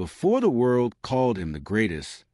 before the world called him the greatest,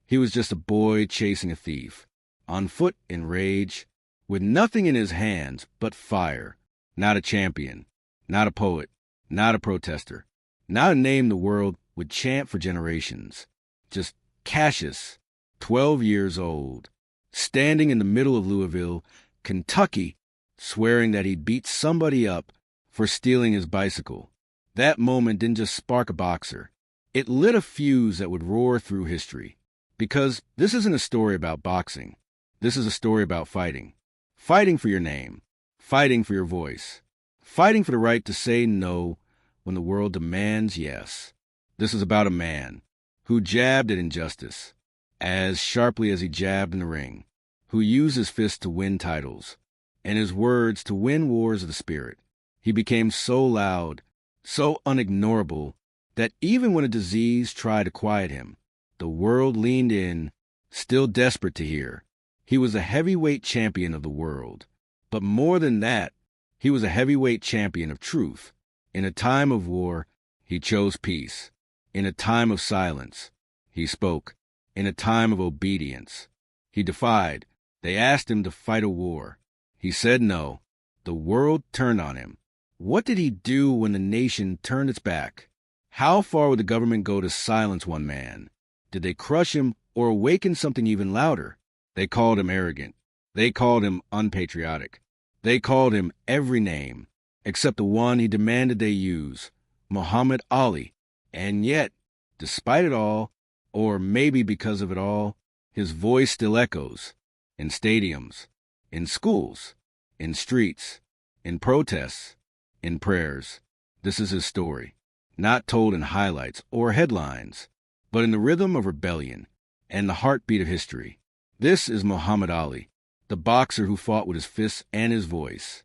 he was just a boy chasing a thief, on foot in rage, with nothing in his hands but fire. Not a champion, not a poet, not a protester, not a name the world would chant for generations. Just Cassius, 12 years old, standing in the middle of Louisville, Kentucky, swearing that he'd beat somebody up for stealing his bicycle. That moment didn't just spark a boxer. It lit a fuse that would roar through history. Because this isn't a story about boxing. This is a story about fighting. Fighting for your name. Fighting for your voice. Fighting for the right to say no when the world demands yes. This is about a man who jabbed at injustice as sharply as he jabbed in the ring, who used his fists to win titles, and his words to win wars of the spirit. He became so loud, so unignorable, that even when a disease tried to quiet him, the world leaned in, still desperate to hear. He was a heavyweight champion of the world. But more than that, he was a heavyweight champion of truth. In a time of war, he chose peace. In a time of silence, he spoke. In a time of obedience, he defied. They asked him to fight a war. He said no. The world turned on him. What did he do when the nation turned its back? How far would the government go to silence one man? Did they crush him or awaken something even louder? They called him arrogant. They called him unpatriotic. They called him every name, except the one he demanded they use, Muhammad Ali. And yet, despite it all, or maybe because of it all, his voice still echoes in stadiums, in schools, in streets, in protests, in prayers. This is his story, not told in highlights or headlines, but in the rhythm of rebellion and the heartbeat of history. This is Muhammad Ali, the boxer who fought with his fists and his voice.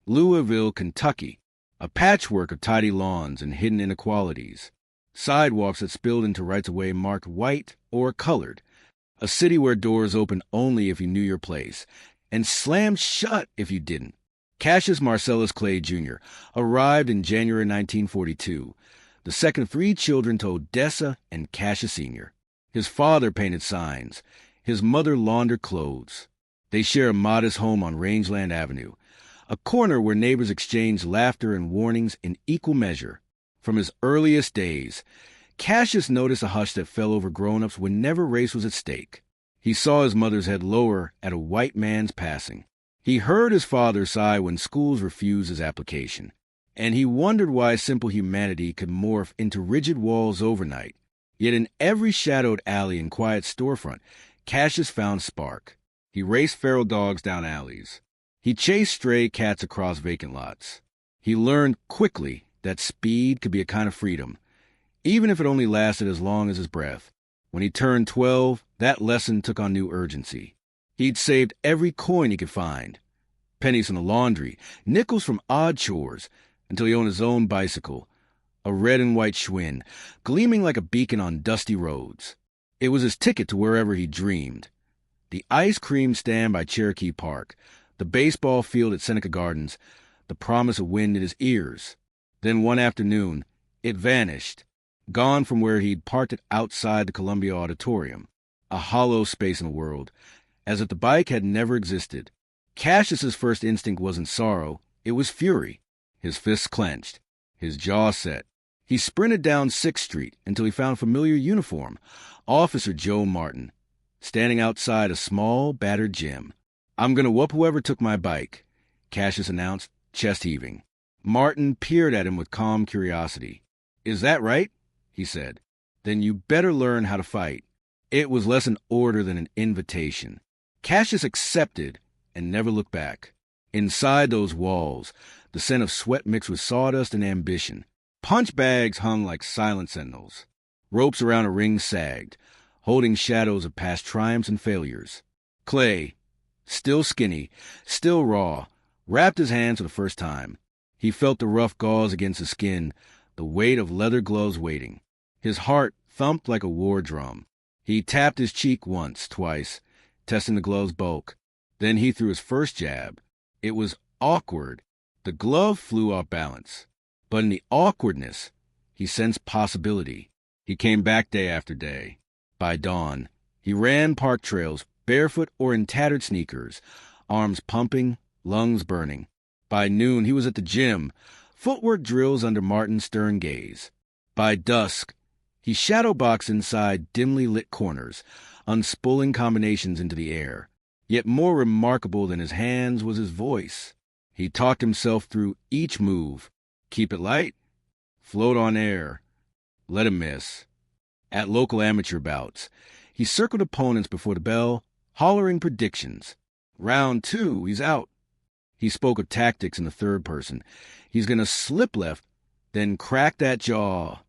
Louisville, Kentucky, a patchwork of tidy lawns and hidden inequalities, sidewalks that spilled into rights-of-way marked white or colored, a city where doors opened only if you knew your place, and slammed shut if you didn't. Cassius Marcellus Clay, Jr. arrived in January 1942, the second of three children to Odessa and Cassius Sr. His father painted signs. His mother laundered clothes. They share a modest home on Rangeland Avenue, a corner where neighbors exchanged laughter and warnings in equal measure. From his earliest days, Cassius noticed a hush that fell over grown-ups whenever race was at stake. He saw his mother's head lower at a white man's passing. He heard his father sigh when schools refused his application. And he wondered why simple humanity could morph into rigid walls overnight. Yet in every shadowed alley and quiet storefront, Cassius found spark. He raced feral dogs down alleys. He chased stray cats across vacant lots. He learned quickly that speed could be a kind of freedom, even if it only lasted as long as his breath. When he turned 12, that lesson took on new urgency. He'd saved every coin he could find, pennies from the laundry, nickels from odd chores, until he owned his own bicycle, a red and white Schwinn, gleaming like a beacon on dusty roads. It was his ticket to wherever he dreamed. The ice cream stand by Cherokee Park, the baseball field at Seneca Gardens, the promise of wind in his ears. Then one afternoon, it vanished, gone from where he'd parked it outside the Columbia Auditorium, a hollow space in the world, as if the bike had never existed. Cassius's first instinct wasn't sorrow, it was fury. His fists clenched, his jaw set. He sprinted down 6th Street until he found a familiar uniform, Officer Joe Martin, standing outside a small, battered gym. "I'm going to whoop whoever took my bike," Cassius announced, chest heaving. Martin peered at him with calm curiosity. "Is that right?" he said. "Then you better learn how to fight." It was less an order than an invitation. Cassius accepted and never looked back. Inside those walls, the scent of sweat mixed with sawdust and ambition. Punch bags hung like silent sentinels. Ropes around a ring sagged, holding shadows of past triumphs and failures. Clay, still skinny, still raw, wrapped his hands for the first time. He felt the rough gauze against his skin, the weight of leather gloves waiting. His heart thumped like a war drum. He tapped his cheek once, twice, testing the glove's bulk. Then he threw his first jab. It was awkward. The glove flew off balance. But in the awkwardness, He sensed possibility. He came back day after day. By dawn, he ran park trails, barefoot or in tattered sneakers, arms pumping, lungs burning. By noon, he was at the gym, footwork drills under Martin's stern gaze. By dusk, he shadowboxed inside dimly lit corners, unspooling combinations into the air. Yet more remarkable than his hands was his voice. He talked himself through each move. Keep it light. Float on air. Let him miss. At local amateur bouts, he circled opponents before the bell, hollering predictions. Round 2, he's out. He spoke of tactics in the third person. He's going to slip left, then crack that jaw.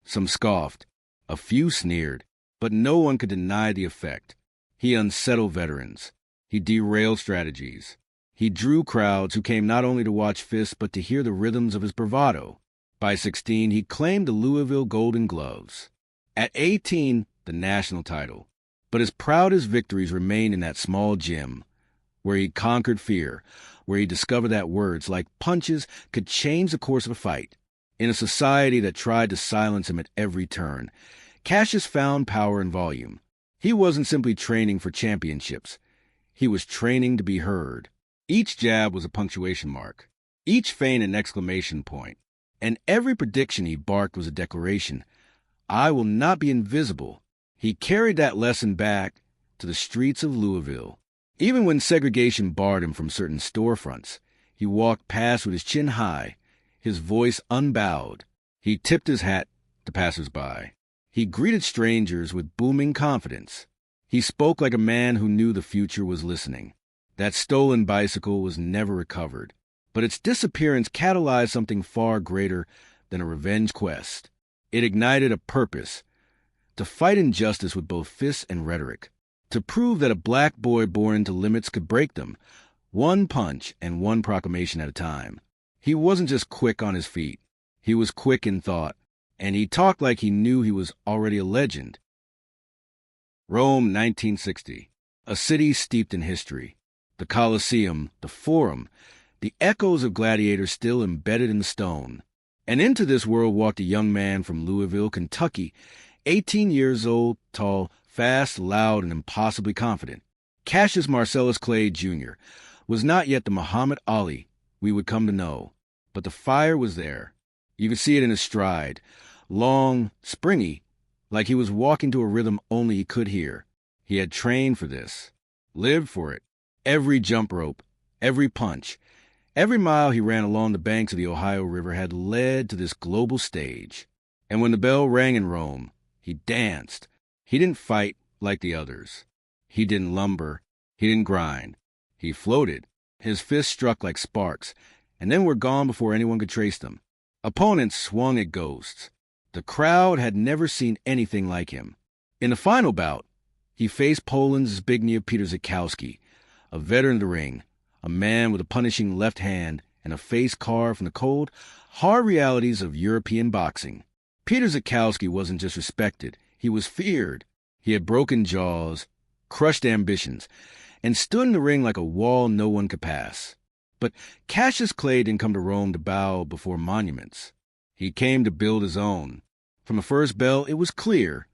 Some scoffed. A few sneered, but no one could deny the effect. He unsettled veterans. He derailed strategies. He drew crowds who came not only to watch fists but to hear the rhythms of his bravado. By 16, he claimed the Louisville Golden Gloves. At 18, the national title. But his proudest victories remained in that small gym, where he conquered fear, where he discovered that words, like punches, could change the course of a fight. In a society that tried to silence him at every turn, Cassius found power in volume. He wasn't simply training for championships. He was training to be heard. Each jab was a punctuation mark, each feint an exclamation point, and every prediction he barked was a declaration. I will not be invisible. He carried that lesson back to the streets of Louisville. Even when segregation barred him from certain storefronts, he walked past with his chin high, his voice unbowed. He tipped his hat to passers-by. He greeted strangers with booming confidence. He spoke like a man who knew the future was listening. That stolen bicycle was never recovered, but its disappearance catalyzed something far greater than a revenge quest. It ignited a purpose, to fight injustice with both fists and rhetoric, to prove that a black boy born into limits could break them, one punch and one proclamation at a time. He wasn't just quick on his feet. He was quick in thought, and he talked like he knew he was already a legend. Rome, 1960. A city steeped in history. The Colosseum, the Forum, the echoes of gladiators still embedded in the stone. And into this world walked a young man from Louisville, Kentucky, 18 years old, tall, fast, loud, and impossibly confident. Cassius Marcellus Clay, Jr. was not yet the Muhammad Ali we would come to know, but the fire was there. You could see it in his stride, long, springy, like he was walking to a rhythm only he could hear. He had trained for this, lived for it. Every jump rope, every punch, every mile he ran along the banks of the Ohio River had led to this global stage. And when the bell rang in Rome, he danced. He didn't fight like the others. He didn't lumber. He didn't grind. He floated. His fists struck like sparks, and then were gone before anyone could trace them. Opponents swung at ghosts. The crowd had never seen anything like him. In the final bout, he faced Poland's Zbigniew Peter, a veteran of the ring, a man with a punishing left hand and a face carved from the cold, hard realities of European boxing. Peter wasn't just respected, he was feared. He had broken jaws, crushed ambitions, and stood in the ring like a wall no one could pass. But Cassius Clay didn't come to Rome to bow before monuments. He came to build his own. From the first bell, it was clear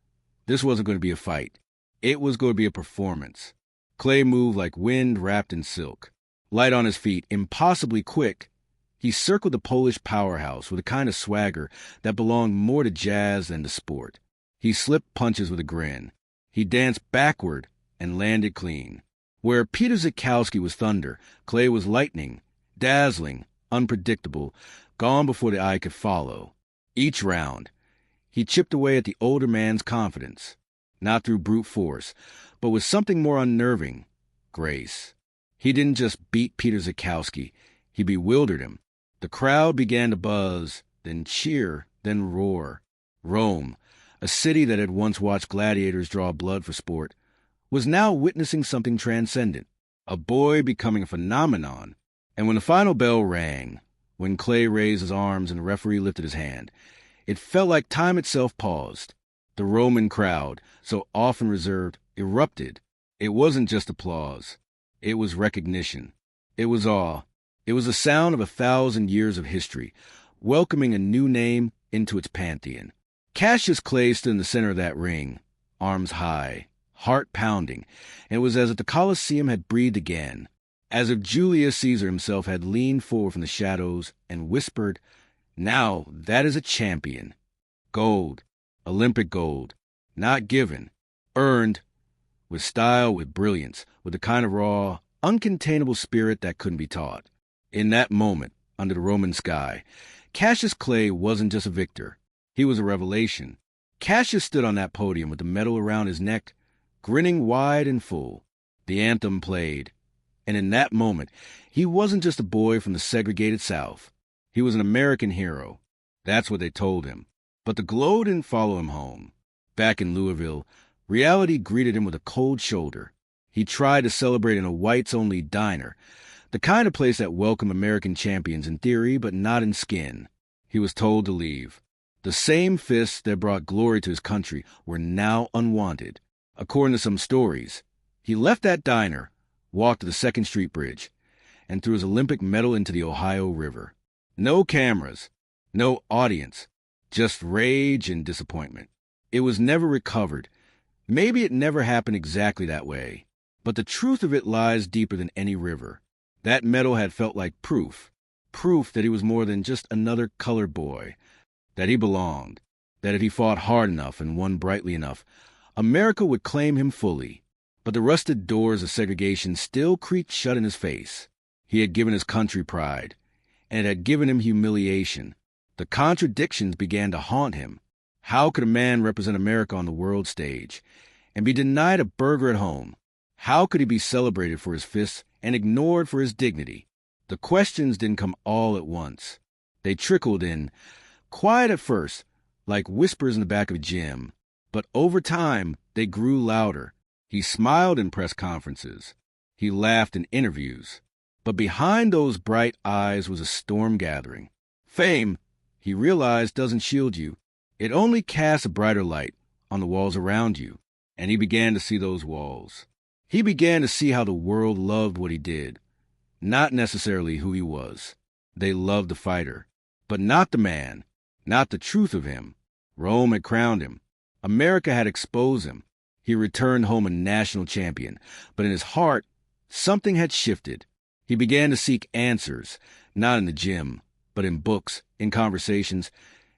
this wasn't going to be a fight. It was going to be a performance. Clay moved like wind wrapped in silk. Light on his feet, impossibly quick, he circled the Polish powerhouse with a kind of swagger that belonged more to jazz than to sport. He slipped punches with a grin. He danced backward and landed clean. Where Peter was thunder, Clay was lightning, dazzling, unpredictable, gone before the eye could follow. Each round, he chipped away at the older man's confidence, not through brute force, but with something more unnerving, grace. He didn't just beat Peter, he bewildered him. The crowd began to buzz, then cheer, then roar. Rome, a city that had once watched gladiators draw blood for sport, was now witnessing something transcendent, a boy becoming a phenomenon. And when the final bell rang, when Clay raised his arms and the referee lifted his hand, it felt like time itself paused. The Roman crowd, so often reserved, erupted. It wasn't just applause. It was recognition. It was awe. It was the sound of 1,000 years of history, welcoming a new name into its pantheon. Cassius Clay stood in the center of that ring, arms high, heart pounding, and it was as if the Colosseum had breathed again, as if Julius Caesar himself had leaned forward from the shadows and whispered, "Now that is a champion. Gold, Olympic gold, not given, earned, with style, with brilliance, with the kind of raw, uncontainable spirit that couldn't be taught." In that moment, under the Roman sky, Cassius Clay wasn't just a victor. He was a revelation. Cassius stood on that podium with the medal around his neck, grinning wide and full. The anthem played. And in that moment, he wasn't just a boy from the segregated South. He was an American hero. That's what they told him. But the glow didn't follow him home. Back in Louisville, reality greeted him with a cold shoulder. He tried to celebrate in a whites-only diner, the kind of place that welcomed American champions in theory but not in skin. He was told to leave. The same fists that brought glory to his country were now unwanted. According to some stories, he left that diner, walked to the 2nd Street Bridge, and threw his Olympic medal into the Ohio River. No cameras, no audience, just rage and disappointment. It was never recovered. Maybe it never happened exactly that way, but the truth of it lies deeper than any river. That medal had felt like proof that he was more than just another colored boy, that he belonged, that if he fought hard enough and won brightly enough, America would claim him fully. But the rusted doors of segregation still creaked shut in his face. He had given his country pride, and it had given him humiliation. The contradictions began to haunt him. How could a man represent America on the world stage and be denied a burger at home? How could he be celebrated for his fists and ignored for his dignity? The questions didn't come all at once. They trickled in, quiet at first, like whispers in the back of a gym. But over time, they grew louder. He smiled in press conferences. He laughed in interviews. But behind those bright eyes was a storm gathering. Fame, he realized, doesn't shield you. It only casts a brighter light on the walls around you. And he began to see those walls. He began to see how the world loved what he did. Not necessarily who he was. They loved the fighter. But not the man. Not the truth of him. Rome had crowned him. America had exposed him. He returned home a national champion. But in his heart, something had shifted. He began to seek answers, not in the gym, but in books, in conversations,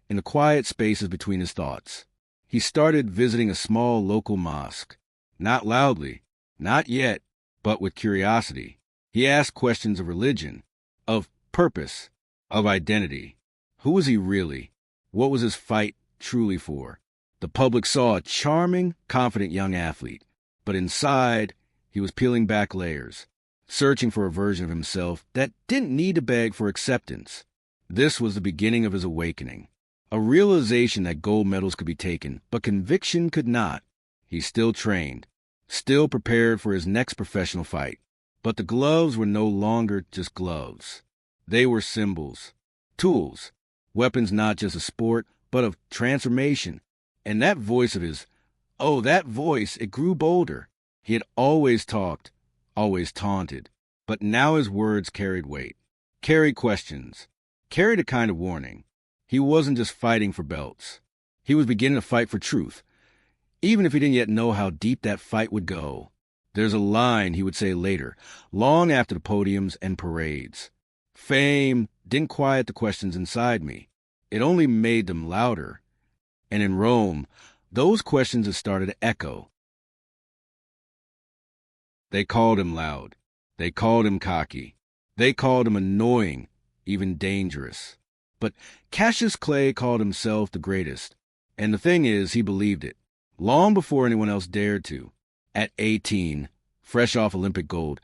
in the quiet spaces between his thoughts. He started visiting a small local mosque. Not loudly, not yet, but with curiosity. He asked questions of religion, of purpose, of identity. Who was he really? What was his fight truly for? The public saw a charming, confident young athlete, but inside, he was peeling back layers, searching for a version of himself that didn't need to beg for acceptance. This was the beginning of his awakening, a realization that gold medals could be taken, but conviction could not. He still trained, still prepared for his next professional fight, but the gloves were no longer just gloves. They were symbols, tools, weapons not just of sport, but of transformation. And that voice of his, oh, that voice, it grew bolder. He had always talked, always taunted, but now his words carried weight, carried questions, carried a kind of warning. He wasn't just fighting for belts. He was beginning to fight for truth, even if he didn't yet know how deep that fight would go. There's a line he would say later, long after the podiums and parades. Fame didn't quiet the questions inside me. It only made them louder. And in Rome, those questions had started to echo. They called him loud. They called him cocky. They called him annoying, even dangerous. But Cassius Clay called himself the greatest. And the thing is, he believed it, long before anyone else dared to. At 18, fresh off Olympic gold,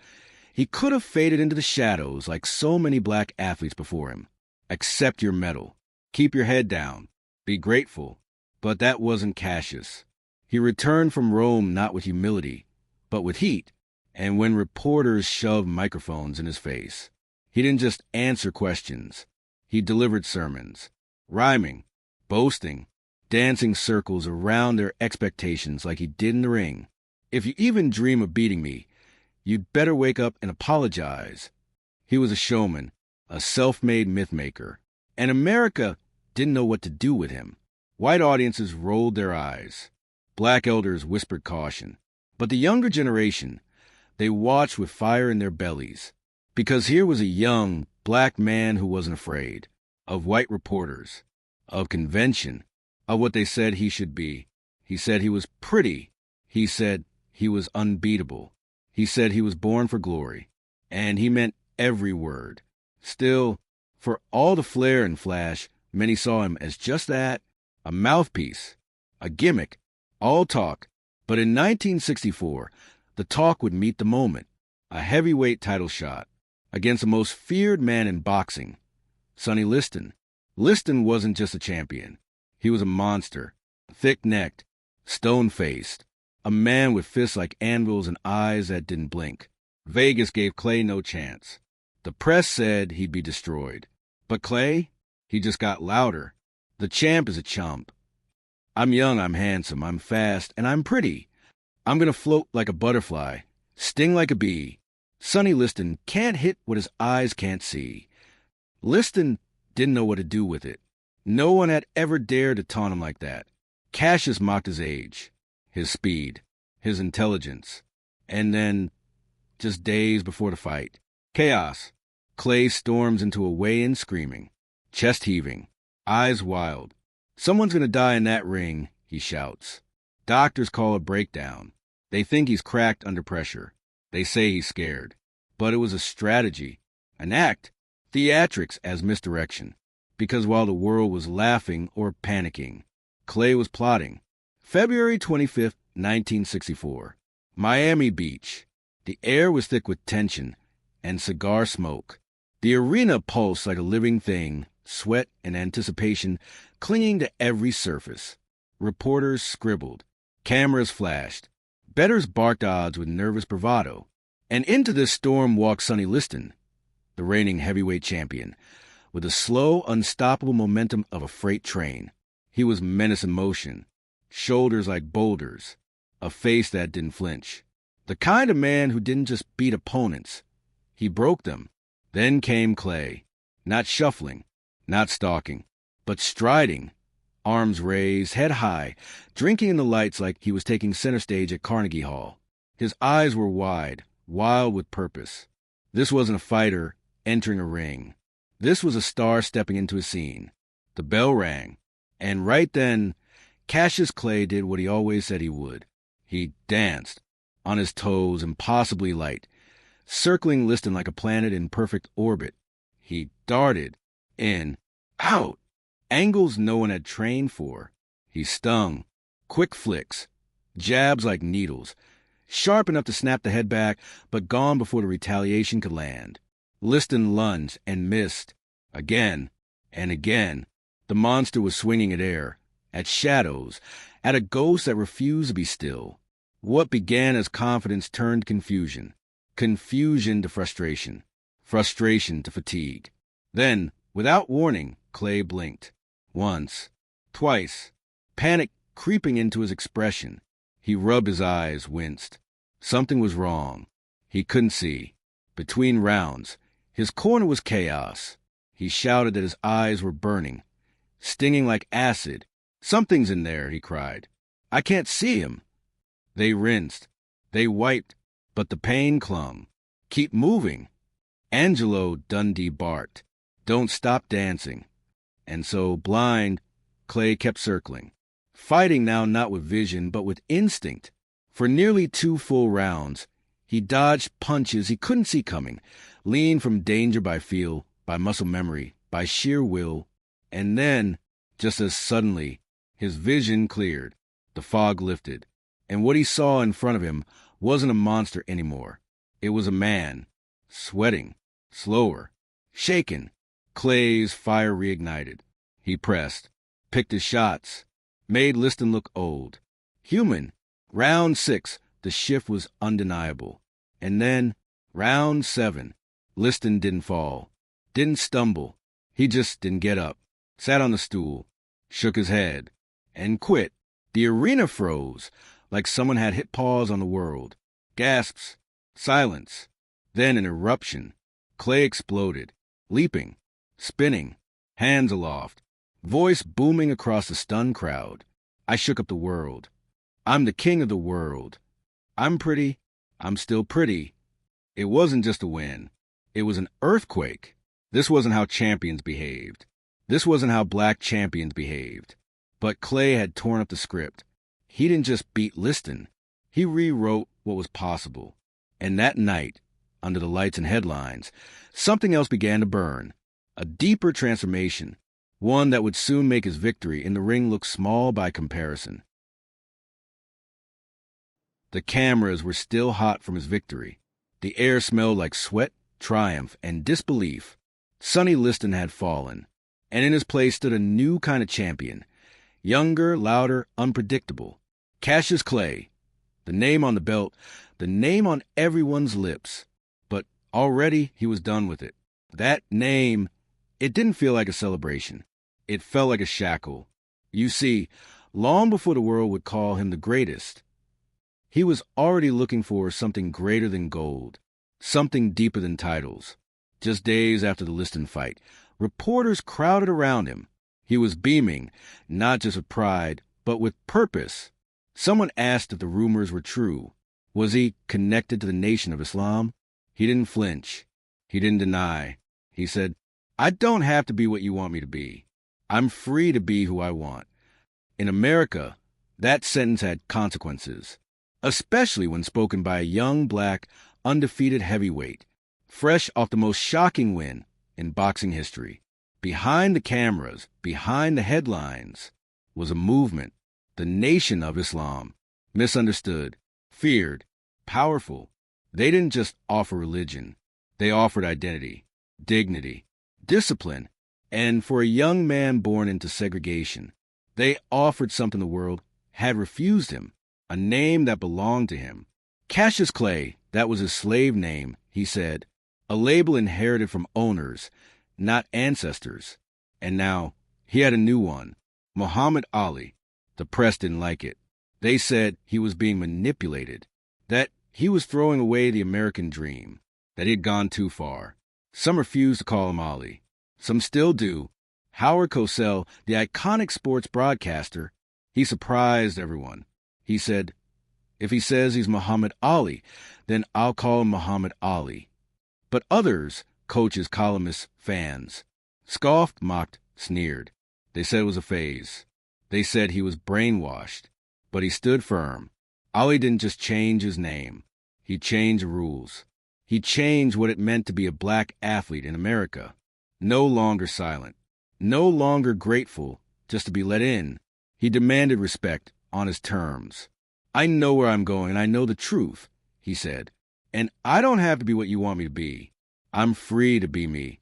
he could have faded into the shadows like so many black athletes before him. Accept your medal. Keep your head down. Be grateful. But that wasn't Cassius. He returned from Rome not with humility, but with heat. And when reporters shoved microphones in his face, he didn't just answer questions. He delivered sermons, rhyming, boasting, dancing circles around their expectations like he did in the ring. If you even dream of beating me, you'd better wake up and apologize. He was a showman, a self-made myth-maker. And America, didn't know what to do with him. White audiences rolled their eyes. Black elders whispered caution. But the younger generation, they watched with fire in their bellies. Because here was a young, black man who wasn't afraid of white reporters, of convention, of what they said he should be. He said he was pretty. He said he was unbeatable. He said he was born for glory. And he meant every word. Still, for all the flair and flash, many saw him as just that, a mouthpiece, a gimmick, all talk. But in 1964, the talk would meet the moment, a heavyweight title shot against the most feared man in boxing, Sonny Liston. Liston wasn't just a champion. He was a monster, thick-necked, stone-faced, a man with fists like anvils and eyes that didn't blink. Vegas gave Clay no chance. The press said he'd be destroyed. But Clay, he just got louder. The champ is a chump. I'm young, I'm handsome, I'm fast, and I'm pretty. I'm gonna float like a butterfly, sting like a bee. Sonny Liston can't hit what his eyes can't see. Liston didn't know what to do with it. No one had ever dared to taunt him like that. Cassius mocked his age, his speed, his intelligence. And then, just days before the fight, chaos. Clay storms into a weigh-in screaming, chest heaving, eyes wild. Someone's gonna die in that ring, he shouts. Doctors call a breakdown. They think he's cracked under pressure. They say he's scared. But it was a strategy, an act, theatrics as misdirection. Because while the world was laughing or panicking, Clay was plotting. February 25th, 1964. Miami Beach. The air was thick with tension and cigar smoke. The arena pulsed like a living thing, sweat and anticipation clinging to every surface. Reporters scribbled. Cameras flashed. Bettors barked odds with nervous bravado. And into this storm walked Sonny Liston, the reigning heavyweight champion, with the slow, unstoppable momentum of a freight train. He was menace in motion, shoulders like boulders, a face that didn't flinch. The kind of man who didn't just beat opponents, he broke them. Then came Clay, not shuffling, not stalking, but striding, arms raised, head high, drinking in the lights like he was taking center stage at Carnegie Hall. His eyes were wide, wild with purpose. This wasn't a fighter entering a ring. This was a star stepping into a scene. The bell rang, and right then, Cassius Clay did what he always said he would. He danced, on his toes, impossibly light, circling Liston like a planet in perfect orbit. He darted, in, out, angles no one had trained for. He stung, quick flicks, jabs like needles, sharp enough to snap the head back, but gone before the retaliation could land. Liston lunged and missed. Again and again. The monster was swinging at air, at shadows, at a ghost that refused to be still. What began as confidence turned confusion. Confusion to frustration. Frustration to fatigue. Then, without warning, Clay blinked. Once. Twice. Panic creeping into his expression. He rubbed his eyes, winced. Something was wrong. He couldn't see. Between rounds, his corner was chaos. He shouted that his eyes were burning, stinging like acid. Something's in there, he cried. I can't see him. They rinsed. They wiped, but the pain clung. Keep moving. Angelo Dundee barked. Don't stop dancing. And so, blind, Clay kept circling, fighting now not with vision but with instinct. For nearly 2 full rounds, he dodged punches he couldn't see coming, leaned from danger by feel, by muscle memory, by sheer will, and then, just as suddenly, his vision cleared, the fog lifted, and what he saw in front of him wasn't a monster anymore. It was a man, sweating, slower, shaken. Clay's fire reignited. He pressed, picked his shots, made Liston look old. Human. Round 6, the shift was undeniable. And then, round 7, Liston didn't fall, didn't stumble. He just didn't get up, sat on the stool, shook his head, and quit. The arena froze, like someone had hit pause on the world. Gasps, silence, then an eruption. Clay exploded, leaping, spinning, hands aloft, Voice booming across the stunned crowd. I shook up the world. I'm the king of the world. I'm pretty. I'm still pretty. It wasn't just a win. It was an earthquake. This wasn't how champions behaved. This wasn't how black champions behaved. But Clay had torn up the script. He didn't just beat Liston. He rewrote what was possible. And that night, under the lights and headlines, something else began to burn. A deeper transformation. One that would soon make his victory in the ring look small by comparison. The cameras were still hot from his victory. The air smelled like sweat, triumph, and disbelief. Sonny Liston had fallen, and in his place stood a new kind of champion. Younger, louder, unpredictable. Cassius Clay. The name on the belt, the name on everyone's lips. But already he was done with it. That name, it didn't feel like a celebration. It felt like a shackle. You see, long before the world would call him the greatest, he was already looking for something greater than gold, something deeper than titles. Just days after the Liston fight, reporters crowded around him. He was beaming, not just with pride, but with purpose. Someone asked if the rumors were true. Was he connected to the Nation of Islam? He didn't flinch. He didn't deny. He said, I don't have to be what you want me to be. I'm free to be who I want. In America, that sentence had consequences, especially when spoken by a young, black, undefeated heavyweight, fresh off the most shocking win in boxing history. Behind the cameras, behind the headlines, was a movement, the Nation of Islam, misunderstood, feared, powerful. They didn't just offer religion. They offered identity, dignity, discipline, and for a young man born into segregation, they offered something the world had refused him, a name that belonged to him. Cassius Clay, that was his slave name, he said, a label inherited from owners, not ancestors. And now he had a new one, Muhammad Ali. The press didn't like it. They said he was being manipulated, that he was throwing away the American dream, that he had gone too far. Some refused to call him Ali. Some still do. Howard Cosell, the iconic sports broadcaster, he surprised everyone. He said, if he says he's Muhammad Ali, then I'll call him Muhammad Ali. But others, coaches, columnists, fans, scoffed, mocked, sneered. They said it was a phase. They said he was brainwashed. But he stood firm. Ali didn't just change his name. He changed the rules. He changed what it meant to be a black athlete in America. No longer silent. No longer grateful just to be let in. He demanded respect on his terms. I know where I'm going, and I know the truth, he said. And I don't have to be what you want me to be. I'm free to be me.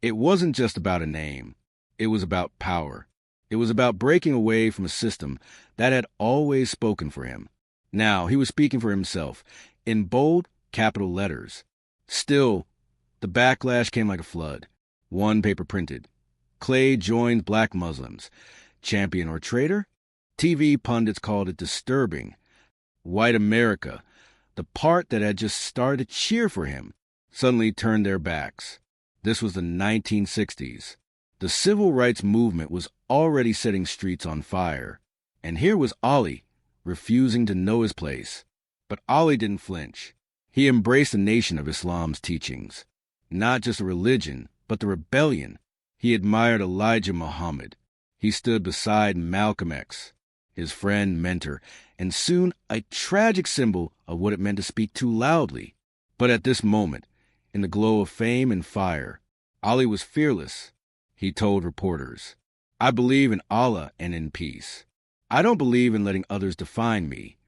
It wasn't just about a name. It was about power. It was about breaking away from a system that had always spoken for him. Now he was speaking for himself, in bold, capital letters. Still, the backlash came like a flood. One paper printed, Clay joins black Muslims. Champion or traitor? TV pundits called it disturbing. White America, the part that had just started to cheer for him, suddenly turned their backs. This was the 1960s. The civil rights movement was already setting streets on fire. And here was Ali, refusing to know his place. But Ali didn't flinch. He embraced the Nation of Islam's teachings. Not just a religion, but the rebellion. He admired Elijah Muhammad. He stood beside Malcolm X, his friend, mentor, and soon a tragic symbol of what it meant to speak too loudly. But at this moment, in the glow of fame and fire, Ali was fearless. He told reporters, I believe in Allah and in peace. I don't believe in letting others define me.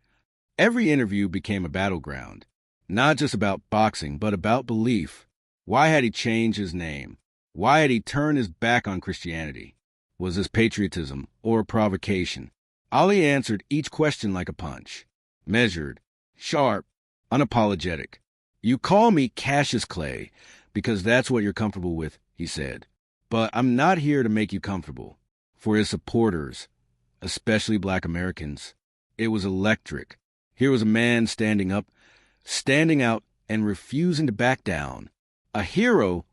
Every interview became a battleground, not just about boxing, but about belief. Why had he changed his name? Why had he turned his back on Christianity? Was this patriotism or a provocation? Ali answered each question like a punch. Measured, sharp, unapologetic. You call me Cassius Clay because that's what you're comfortable with, he said. But I'm not here to make you comfortable. For his supporters, especially black Americans, it was electric. Here was a man standing up, standing out, and refusing to back down. A hero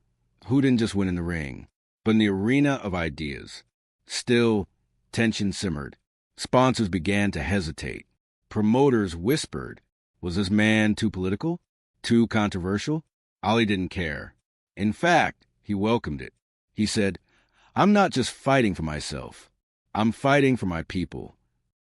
who didn't just win in the ring, but in the arena of ideas. Still, tension simmered. Sponsors began to hesitate. Promoters whispered, was this man too political? Too controversial? Ali didn't care. In fact, he welcomed it. He said, I'm not just fighting for myself. I'm fighting for my people.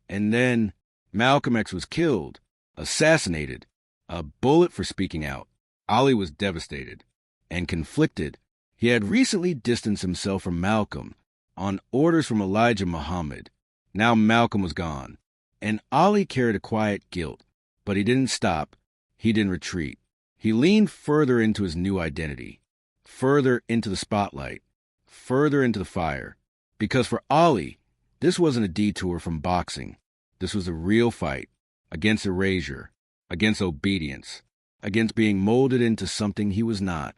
And then Malcolm X was killed, assassinated, a bullet for speaking out. Ali was devastated and conflicted. He had recently distanced himself from Malcolm on orders from Elijah Muhammad. Now Malcolm was gone, and Ali carried a quiet guilt, but he didn't stop. He didn't retreat. He leaned further into his new identity, further into the spotlight, further into the fire. Because for Ali, this wasn't a detour from boxing. This was a real fight against erasure, against obedience, against being molded into something he was not.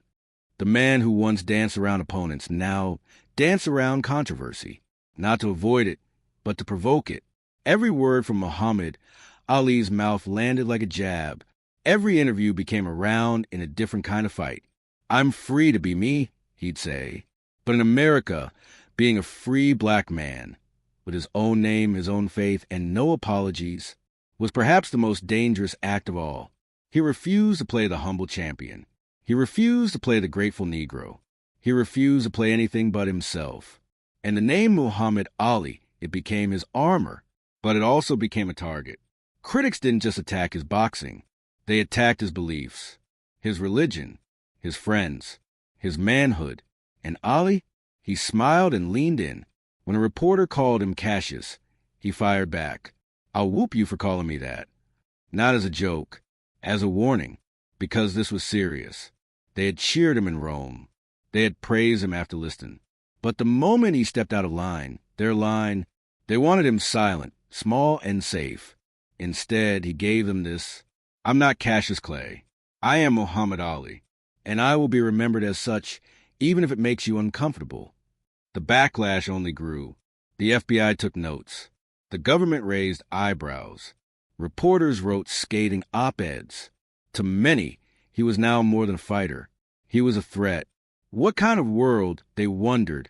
The man who once danced around opponents now danced around controversy, not to avoid it, but to provoke it. Every word from Muhammad Ali's mouth landed like a jab. Every interview became a round in a different kind of fight. I'm free to be me, he'd say. But in America, being a free black man, with his own name, his own faith, and no apologies, was perhaps the most dangerous act of all. He refused to play the humble champion. He refused to play the grateful Negro. He refused to play anything but himself. And the name Muhammad Ali, it became his armor, but it also became a target. Critics didn't just attack his boxing. They attacked his beliefs, his religion, his friends, his manhood. And Ali, he smiled and leaned in. When a reporter called him Cassius, he fired back. I'll whoop you for calling me that. Not as a joke, as a warning, because this was serious. They had cheered him in Rome. They had praised him after Liston. But the moment he stepped out of line, their line, they wanted him silent, small and safe. Instead, he gave them this, I'm not Cassius Clay. I am Muhammad Ali, and I will be remembered as such, even if it makes you uncomfortable. The backlash only grew. The FBI took notes. The government raised eyebrows. Reporters wrote scathing op-eds. To many, he was now more than a fighter. He was a threat. What kind of world, they wondered,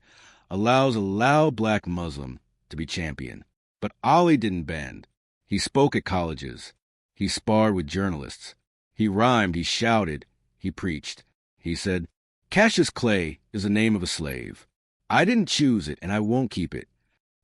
allows a loud black Muslim to be champion? But Ali didn't bend. He spoke at colleges. He sparred with journalists. He rhymed, he shouted, he preached. He said, Cassius Clay is the name of a slave. I didn't choose it, and I won't keep it.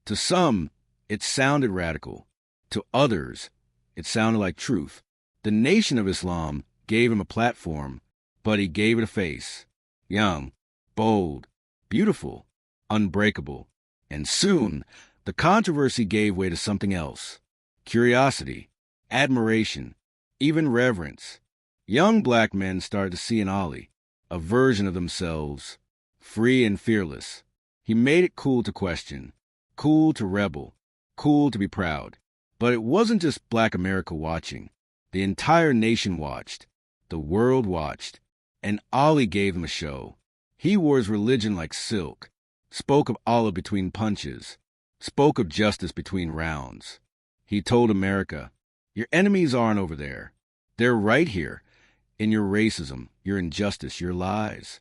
To some, it sounded radical. To others, it sounded like truth. The Nation of Islam gave him a platform, but he gave it a face. Young, bold, beautiful, unbreakable. And soon, the controversy gave way to something else. Curiosity, admiration, even reverence. Young black men started to see in Ali a version of themselves, free and fearless. He made it cool to question, cool to rebel, cool to be proud. But it wasn't just black America watching. The entire nation watched. The world watched. And Ali gave them a show. He wore his religion like silk, spoke of Allah between punches, spoke of justice between rounds. He told America, your enemies aren't over there. They're right here, in your racism, your injustice, your lies.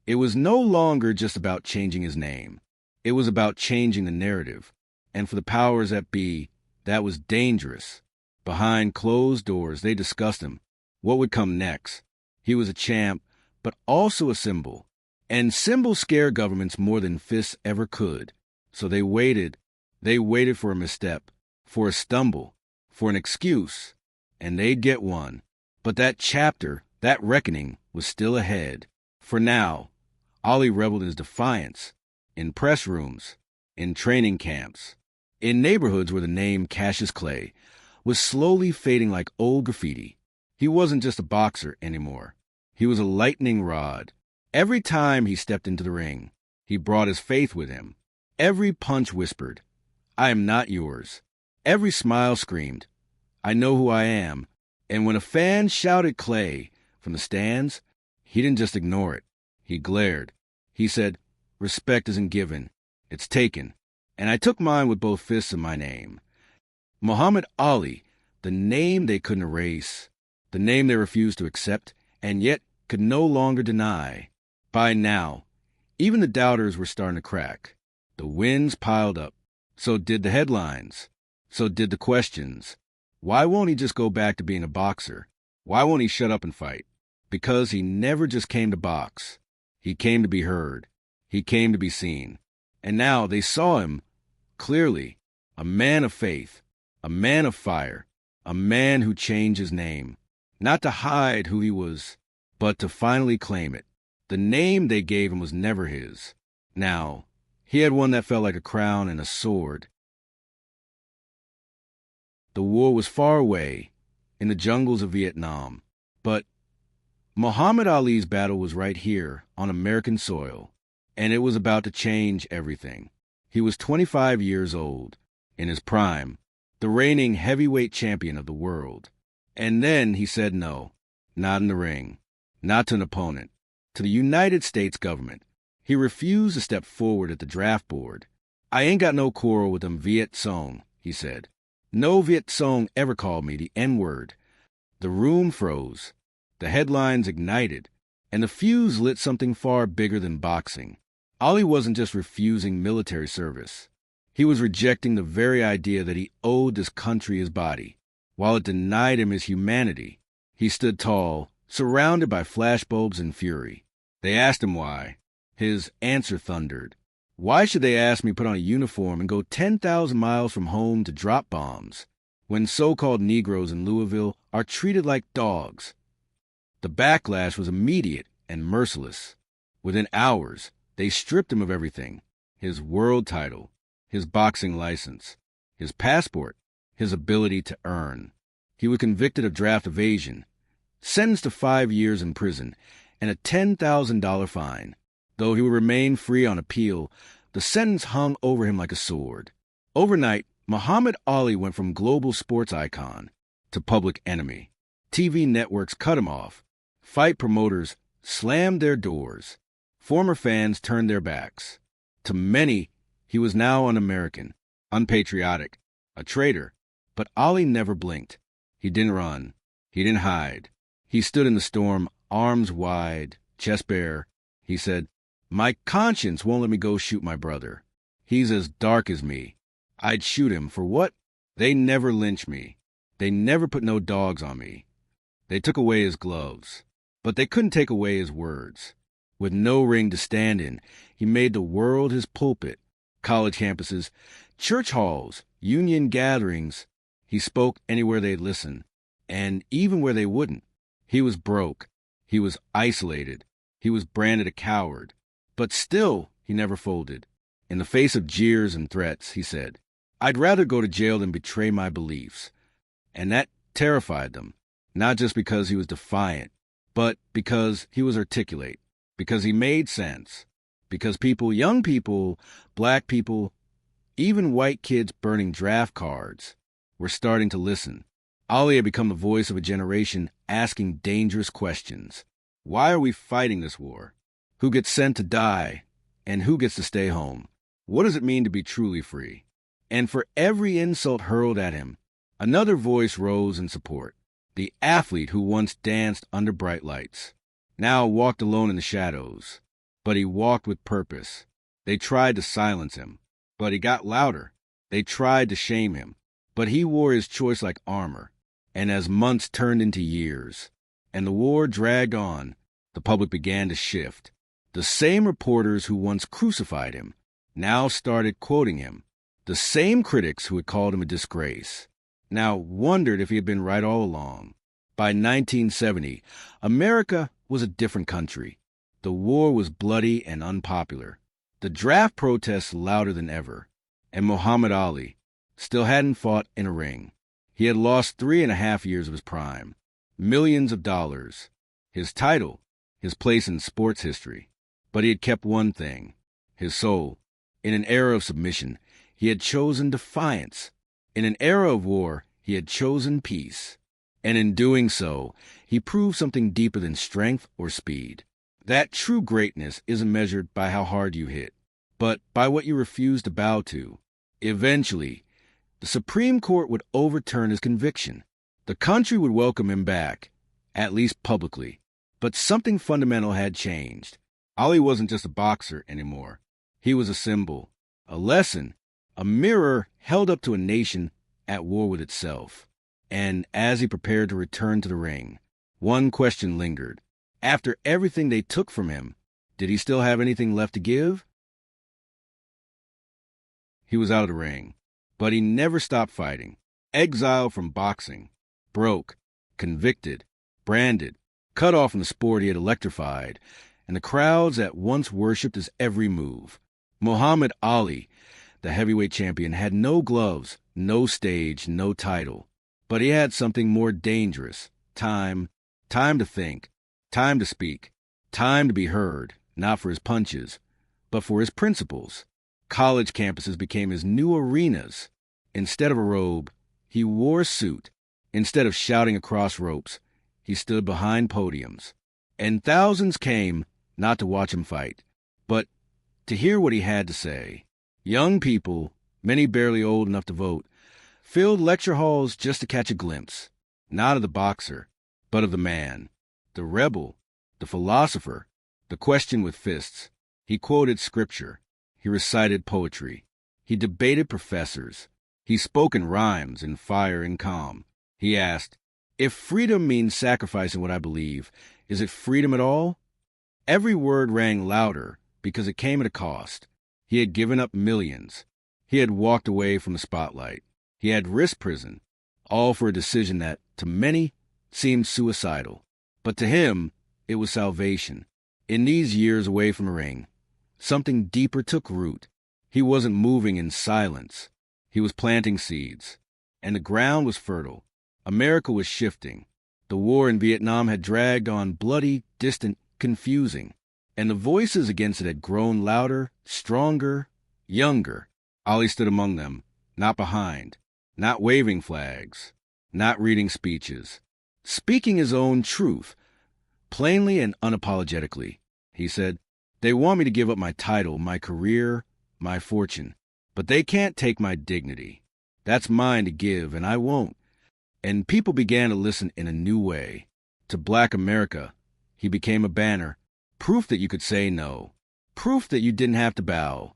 It was no longer just about changing his name. It was about changing the narrative. And for the powers that be, that was dangerous. Behind closed doors, they discussed him. What would come next? He was a champ, but also a symbol. And symbols scare governments more than fists ever could. So they waited. They waited for a misstep, for a stumble, for an excuse. And they'd get one. But that chapter, that reckoning, was still ahead. For now, Ali reveled in his defiance, in press rooms, in training camps, in neighborhoods where the name Cassius Clay was slowly fading like old graffiti. He wasn't just a boxer anymore. He was a lightning rod. Every time he stepped into the ring, he brought his faith with him. Every punch whispered, I am not yours. Every smile screamed, I know who I am. And when a fan shouted Clay from the stands, he didn't just ignore it. He glared. He said, respect isn't given, it's taken. And I took mine with both fists in my name. Muhammad Ali, the name they couldn't erase, the name they refused to accept, and yet could no longer deny. By now, even the doubters were starting to crack. The wins piled up. So did the headlines. So did the questions. Why won't he just go back to being a boxer? Why won't he shut up and fight? Because he never just came to box. He came to be heard. He came to be seen. And now they saw him clearly, a man of faith, a man of fire, a man who changed his name, not to hide who he was, but to finally claim it. The name they gave him was never his. Now, he had one that felt like a crown and a sword. The war was far away, in the jungles of Vietnam, but Muhammad Ali's battle was right here on American soil, and it was about to change everything. He was 25 years old, in his prime, the reigning heavyweight champion of the world. And then he said no, not in the ring, not to an opponent, to the United States government. He refused to step forward at the draft board. I ain't got no quarrel with them Viet Cong, he said. No Viet Cong ever called me the N-word. The room froze. The headlines ignited, and the fuse lit something far bigger than boxing. Ali wasn't just refusing military service. He was rejecting the very idea that he owed this country his body, while it denied him his humanity. He stood tall, surrounded by flashbulbs and fury. They asked him why. His answer thundered. Why should they ask me to put on a uniform and go 10,000 miles from home to drop bombs, when so-called Negroes in Louisville are treated like dogs? The backlash was immediate and merciless. Within hours, they stripped him of everything: his world title, his boxing license, his passport, his ability to earn. He was convicted of draft evasion, sentenced to 5 years in prison, and a $10,000 fine. Though he would remain free on appeal, the sentence hung over him like a sword. Overnight, Muhammad Ali went from global sports icon to public enemy. TV networks cut him off. Fight promoters slammed their doors. Former fans turned their backs. To many, he was now un-American, unpatriotic, a traitor. But Ali never blinked. He didn't run. He didn't hide. He stood in the storm, arms wide, chest bare. He said, "My conscience won't let me go shoot my brother. He's as dark as me. I'd shoot him for what? They never lynched me. They never put no dogs on me. They took away his gloves. But they couldn't take away his words. With no ring to stand in, he made the world his pulpit. College campuses, church halls, union gatherings. He spoke anywhere they'd listen, and even where they wouldn't. He was broke. He was isolated. He was branded a coward. But still, he never folded. In the face of jeers and threats, he said, "I'd rather go to jail than betray my beliefs." And that terrified them, not just because he was defiant, but because he was articulate, because he made sense, because people, young people, black people, even white kids burning draft cards, were starting to listen. Ali had become the voice of a generation asking dangerous questions. Why are we fighting this war? Who gets sent to die? And who gets to stay home? What does it mean to be truly free? And for every insult hurled at him, another voice rose in support. The athlete who once danced under bright lights, now walked alone in the shadows. But he walked with purpose. They tried to silence him, but he got louder. They tried to shame him, but he wore his choice like armor. And as months turned into years, and the war dragged on, the public began to shift. The same reporters who once crucified him now started quoting him. The same critics who had called him a disgrace now wondered if he had been right all along. By 1970, America was a different country. The war was bloody and unpopular. The draft protests louder than ever. And Muhammad Ali still hadn't fought in a ring. He had lost 3.5 years of his prime, millions of dollars, his title, his place in sports history. But he had kept one thing, his soul. In an era of submission, he had chosen defiance. In an era of war, he had chosen peace. And in doing so, he proved something deeper than strength or speed. That true greatness isn't measured by how hard you hit, but by what you refuse to bow to. Eventually, the Supreme Court would overturn his conviction. The country would welcome him back, at least publicly. But something fundamental had changed. Ali wasn't just a boxer anymore. He was a symbol A lesson, a mirror held up to a nation at war with itself. And as he prepared to return to the ring, one question lingered. After everything they took from him, did he still have anything left to give? He was out of the ring, but he never stopped fighting. Exiled from boxing, broke, convicted, branded, cut off from the sport he had electrified, and the crowds at once worshipped his every move. Muhammad Ali, the heavyweight champion, had no gloves, no stage, no title. But he had something more dangerous. Time to think, time to speak, time to be heard, not for his punches, but for his principles. College campuses became his new arenas. Instead of a robe, he wore a suit. Instead of shouting across ropes, he stood behind podiums. And thousands came not to watch him fight, but to hear what he had to say. Young people, many barely old enough to vote, filled lecture halls just to catch a glimpse, not of the boxer, but of the man, the rebel, the philosopher, the question with fists. He quoted scripture. He recited poetry. He debated professors. He spoke in rhymes, in fire and calm. He asked, if freedom means sacrificing what I believe, is it freedom at all? Every word rang louder because it came at a cost. He had given up millions. He had walked away from the spotlight. He had risked prison, all for a decision that, to many, seemed suicidal. But to him, it was salvation. In these years away from the ring, something deeper took root. He wasn't moving in silence. He was planting seeds. And the ground was fertile. America was shifting. The war in Vietnam had dragged on bloody, distant, confusing. And the voices against it had grown louder, stronger, younger. Ali stood among them, not behind, not waving flags, not reading speeches, speaking his own truth, plainly and unapologetically. He said, they want me to give up my title, my career, my fortune, but they can't take my dignity. That's mine to give, and I won't. And people began to listen in a new way. To Black America, he became a banner, proof that you could say no, proof that you didn't have to bow,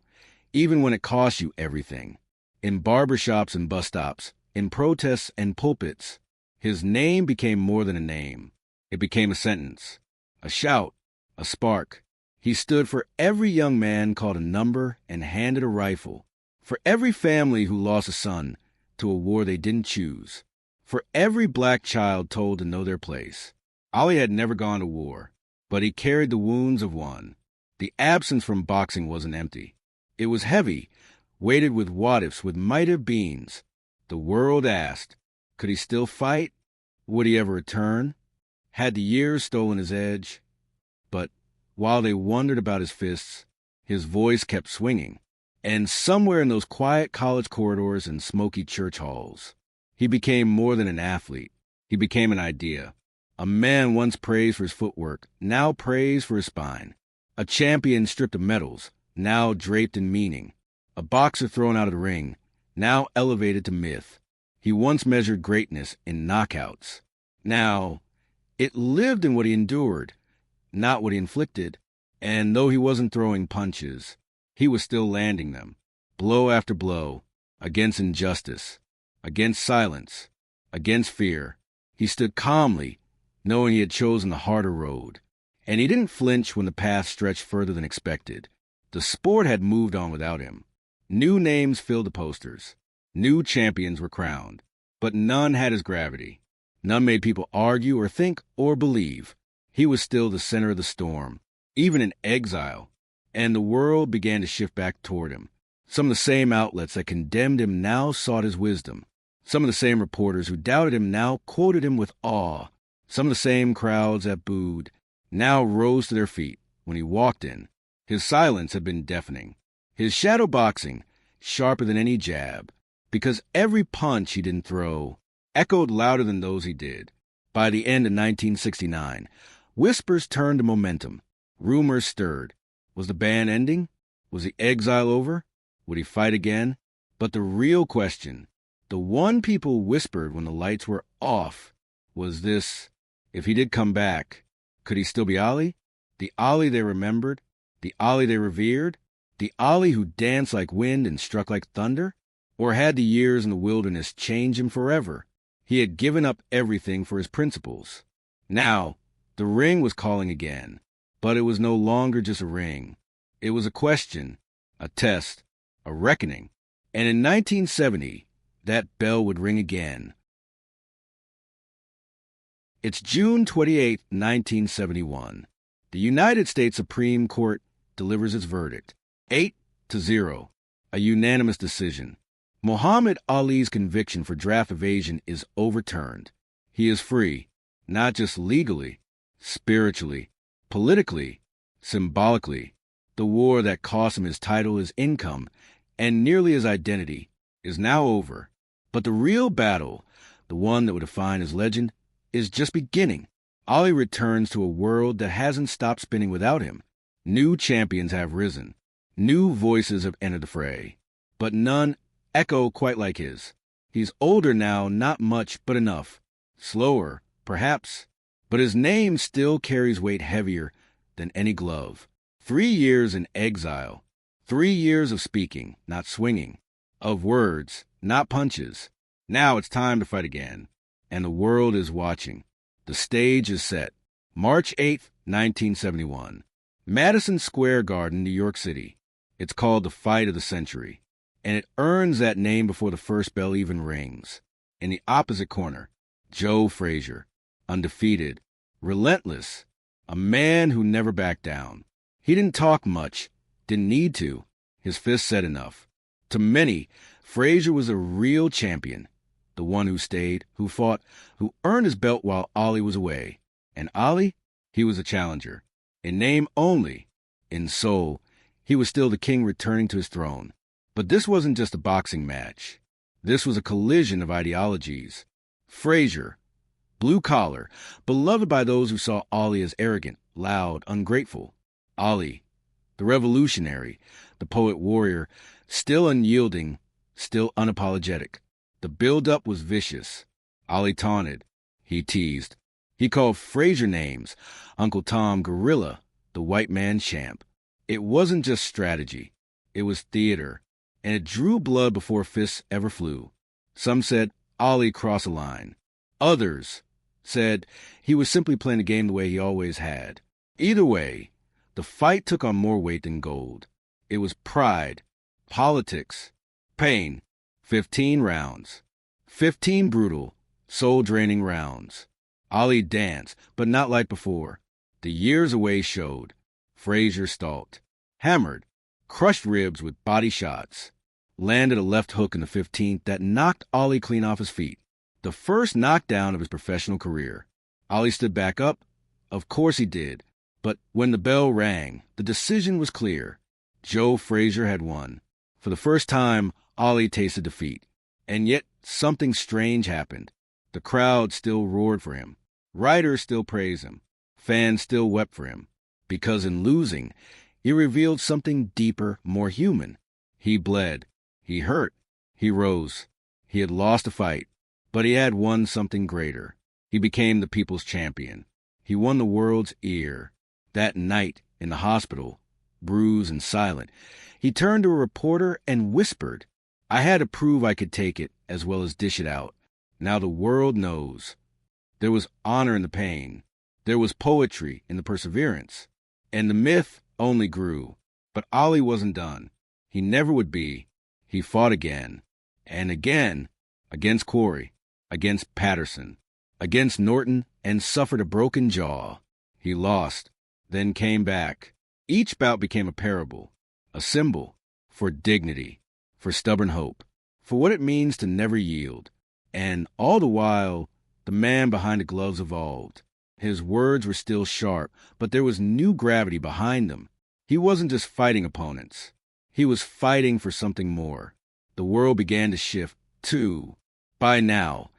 even when it cost you everything. In barbershops and bus stops, in protests and pulpits, his name became more than a name. It became a sentence, a shout, a spark. He stood for every young man called a number and handed a rifle, for every family who lost a son to a war they didn't choose, for every black child told to know their place. Ali had never gone to war, but he carried the wounds of one. The absence from boxing wasn't empty. It was heavy, weighted with what-ifs, with might-have beens. The world asked, could he still fight? Would he ever return? Had the years stolen his edge? But while they wondered about his fists, his voice kept swinging. And somewhere in those quiet college corridors and smoky church halls, he became more than an athlete. He became an idea. A man once praised for his footwork, now praised for his spine. A champion stripped of medals, now draped in meaning. A boxer thrown out of the ring, now elevated to myth. He once measured greatness in knockouts. Now, it lived in what he endured, not what he inflicted. And though he wasn't throwing punches, he was still landing them, blow after blow, against injustice, against silence, against fear. He stood calmly, knowing he had chosen the harder road. And he didn't flinch when the path stretched further than expected. The sport had moved on without him. New names filled the posters. New champions were crowned. But none had his gravity. None made people argue or think or believe. He was still the center of the storm, even in exile. And the world began to shift back toward him. Some of the same outlets that condemned him now sought his wisdom. Some of the same reporters who doubted him now quoted him with awe. Some of the same crowds that booed now rose to their feet when he walked in. His silence had been deafening. His shadow boxing, sharper than any jab, because every punch he didn't throw echoed louder than those he did. By the end of 1969, whispers turned to momentum. Rumors stirred. Was the ban ending? Was the exile over? Would he fight again? But the real question, the one people whispered when the lights were off, was this: if he did come back, could he still be Ali? The Ali they remembered? The Ali they revered? The Ali who danced like wind and struck like thunder? Or had the years in the wilderness changed him forever? He had given up everything for his principles. Now, the ring was calling again, but it was no longer just a ring. It was a question, a test, a reckoning. And in 1970, that bell would ring again. It's June 28, 1971. The United States Supreme Court delivers its verdict. 8-0, a unanimous decision. Muhammad Ali's conviction for draft evasion is overturned. He is free, not just legally, spiritually, politically, symbolically. The war that cost him his title, his income, and nearly his identity, is now over. But the real battle, the one that would define his legend, is just beginning. Ali returns to a world that hasn't stopped spinning without him. New champions have risen. New voices have entered the fray. But none echo quite like his. He's older now, not much, but enough. Slower, perhaps. But his name still carries weight heavier than any glove. 3 years in exile. 3 years of speaking, not swinging. Of words, not punches. Now it's time to fight again. And the world is watching. The stage is set. March 8th, 1971. Madison Square Garden, New York City. It's called the fight of the century. And it earns that name before the first bell even rings. In the opposite corner, Joe Frazier. Undefeated. Relentless. A man who never backed down. He didn't talk much. Didn't need to. His fist said enough. To many, Frazier was a real champion. The one who stayed, who fought, who earned his belt while Ali was away. And Ali? He was a challenger. In name only. In soul, he was still the king returning to his throne. But this wasn't just a boxing match. This was a collision of ideologies. Frazier, blue collar, beloved by those who saw Ali as arrogant, loud, ungrateful. Ali, the revolutionary, the poet-warrior, still unyielding, still unapologetic. The build-up was vicious. Ali taunted. He teased. He called Frazier names. Uncle Tom Gorilla, the white man champ. It wasn't just strategy. It was theater. And it drew blood before fists ever flew. Some said Ali crossed a line. Others said he was simply playing the game the way he always had. Either way, the fight took on more weight than gold. It was pride, politics, pain. 15 rounds. 15 brutal, soul-draining rounds. Ali danced, but not like before. The years away showed. Frazier stalked. Hammered. Crushed ribs with body shots. Landed a left hook in the 15th that knocked Ali clean off his feet. The first knockdown of his professional career. Ali stood back up. Of course he did. But when the bell rang, the decision was clear. Joe Frazier had won. For the first time, Ali tasted defeat. And yet, something strange happened. The crowd still roared for him. Writers still praised him. Fans still wept for him. Because in losing, he revealed something deeper, more human. He bled. He hurt. He rose. He had lost a fight, but he had won something greater. He became the people's champion. He won the world's ear. That night, in the hospital, bruised and silent, he turned to a reporter and whispered, "I had to prove I could take it as well as dish it out. Now the world knows." There was honor in the pain. There was poetry in the perseverance. And the myth only grew. But Ali wasn't done. He never would be. He fought again. And again. Against Corey. Against Patterson. Against Norton, and suffered a broken jaw. He lost. Then came back. Each bout became a parable. A symbol. For dignity. For stubborn hope. For what it means to never yield. And all the while, the man behind the gloves evolved. His words were still sharp, but there was new gravity behind them. He wasn't just fighting opponents. He was fighting for something more. The world began to shift, too. By now,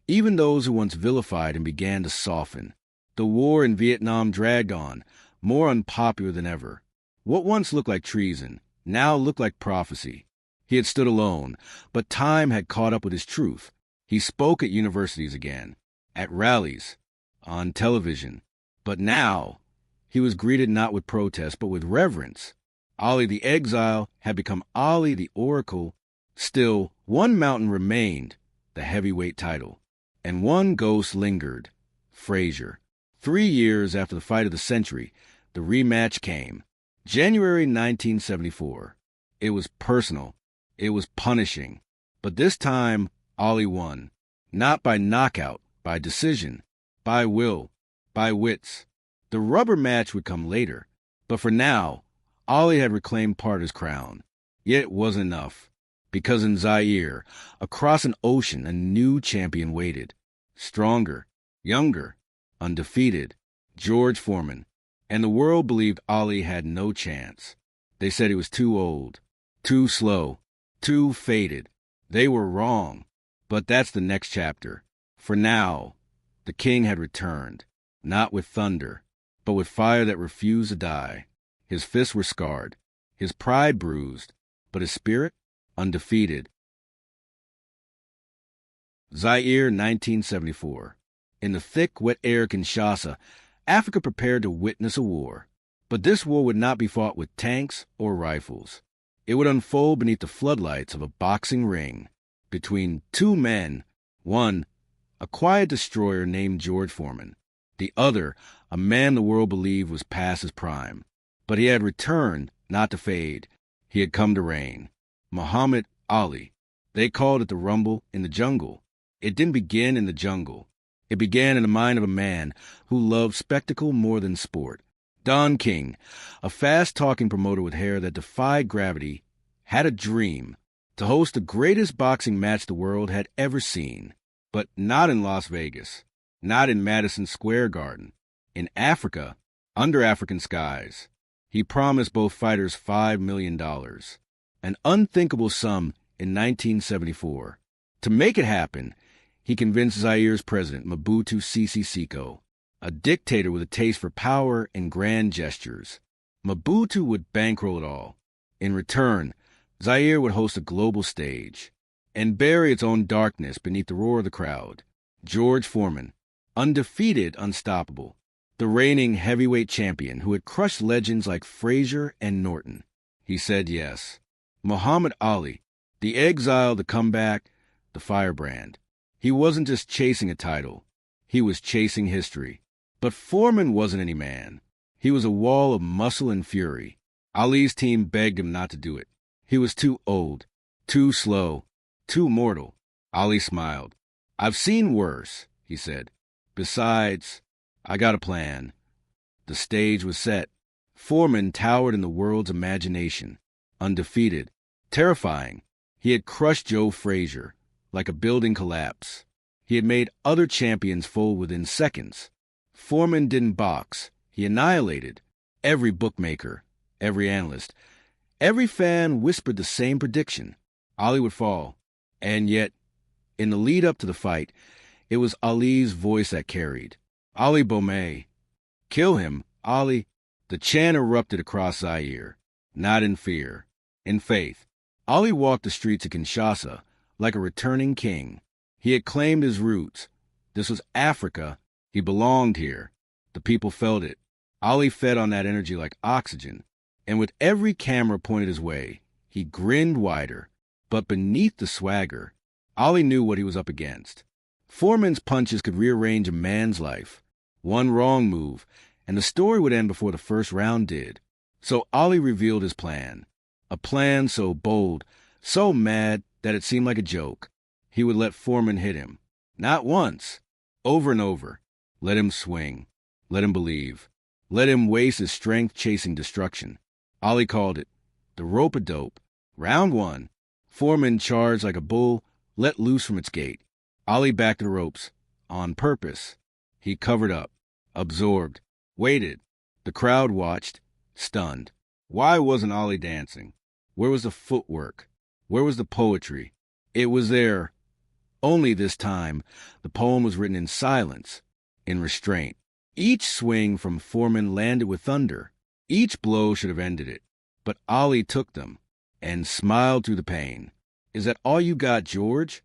even those who once vilified him began to soften. The war in Vietnam dragged on, more unpopular than ever. What once looked like treason now looked like prophecy. He had stood alone, but time had caught up with his truth. He spoke at universities again, at rallies, on television. But now, he was greeted not with protest, but with reverence. Ali the exile had become Ali the oracle. Still, one mountain remained, the heavyweight title, and one ghost lingered, Frazier. 3 years after the fight of the century, the rematch came. January 1974. It was personal. It was punishing. But this time, Ali won. Not by knockout, by decision, by will, by wits. The rubber match would come later. But for now, Ali had reclaimed part of his crown. Yet it wasn't enough. Because in Zaire, across an ocean, a new champion waited. Stronger, younger, undefeated, George Foreman. And the world believed Ali had no chance. They said he was too old, too slow, too faded. They were wrong. But that's the next chapter. For now, the king had returned, not with thunder, but with fire that refused to die. His fists were scarred, his pride bruised, but his spirit undefeated. Zaire, 1974. In the thick, wet air of Kinshasa, Africa prepared to witness a war. But this war would not be fought with tanks or rifles. It would unfold beneath the floodlights of a boxing ring between two men, one, a quiet destroyer named George Foreman, the other, a man the world believed was past his prime. But he had returned, not to fade. He had come to reign. Muhammad Ali. They called it the Rumble in the Jungle. It didn't begin in the jungle. It began in the mind of a man who loved spectacle more than sport. Don King, a fast-talking promoter with hair that defied gravity, had a dream to host the greatest boxing match the world had ever seen. But not in Las Vegas, not in Madison Square Garden. In Africa, under African skies. He promised both fighters $5 million, an unthinkable sum in 1974. To make it happen, he convinced Zaire's president, Mobutu Sese Seko, a dictator with a taste for power and grand gestures. Mobutu would bankroll it all. In return, Zaire would host a global stage and bury its own darkness beneath the roar of the crowd. George Foreman, undefeated, unstoppable, the reigning heavyweight champion who had crushed legends like Frazier and Norton. He said yes. Muhammad Ali, the exile, the comeback, the firebrand. He wasn't just chasing a title. He was chasing history. But Foreman wasn't any man. He was a wall of muscle and fury. Ali's team begged him not to do it. He was too old, too slow, too mortal. Ali smiled. "I've seen worse," he said. "Besides, I got a plan." The stage was set. Foreman towered in the world's imagination, undefeated, terrifying. He had crushed Joe Frazier like a building collapse. He had made other champions fold within seconds. Foreman didn't box. He annihilated. Every bookmaker, every analyst, every fan whispered the same prediction. Ali would fall. And yet, in the lead up to the fight, it was Ali's voice that carried. Ali Bomey. Kill him, Ali. The chant erupted across Zaire. Not in fear, in faith. Ali walked the streets of Kinshasa like a returning king. He had claimed his roots. This was Africa. He belonged here. The people felt it. Ali fed on that energy like oxygen. And with every camera pointed his way, he grinned wider. But beneath the swagger, Ali knew what he was up against. Foreman's punches could rearrange a man's life. One wrong move, and the story would end before the first round did. So Ali revealed his plan. A plan so bold, so mad that it seemed like a joke. He would let Foreman hit him. Not once. Over and over. Let him swing. Let him believe. Let him waste his strength chasing destruction. Ali called it the rope-a-dope. Round one. Foreman charged like a bull, let loose from its gate. Ali backed the ropes. On purpose. He covered up. Absorbed. Waited. The crowd watched. Stunned. Why wasn't Ali dancing? Where was the footwork? Where was the poetry? It was there. Only this time, the poem was written in silence, in restraint. Each swing from Foreman landed with thunder. Each blow should have ended it. But Ali took them and smiled through the pain. "Is that all you got, George?"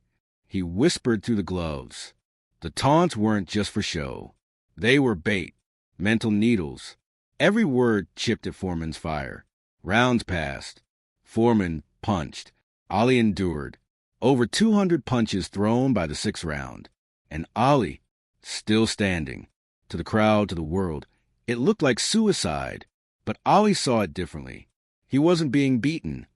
He whispered through the gloves. The taunts weren't just for show. They were bait, mental needles. Every word chipped at Foreman's fire. Rounds passed. Foreman punched. Ali endured. Over 200 punches thrown by the sixth round. And Ali, still standing. To the crowd, to the world, it looked like suicide. But Ali saw it differently. He wasn't being beaten.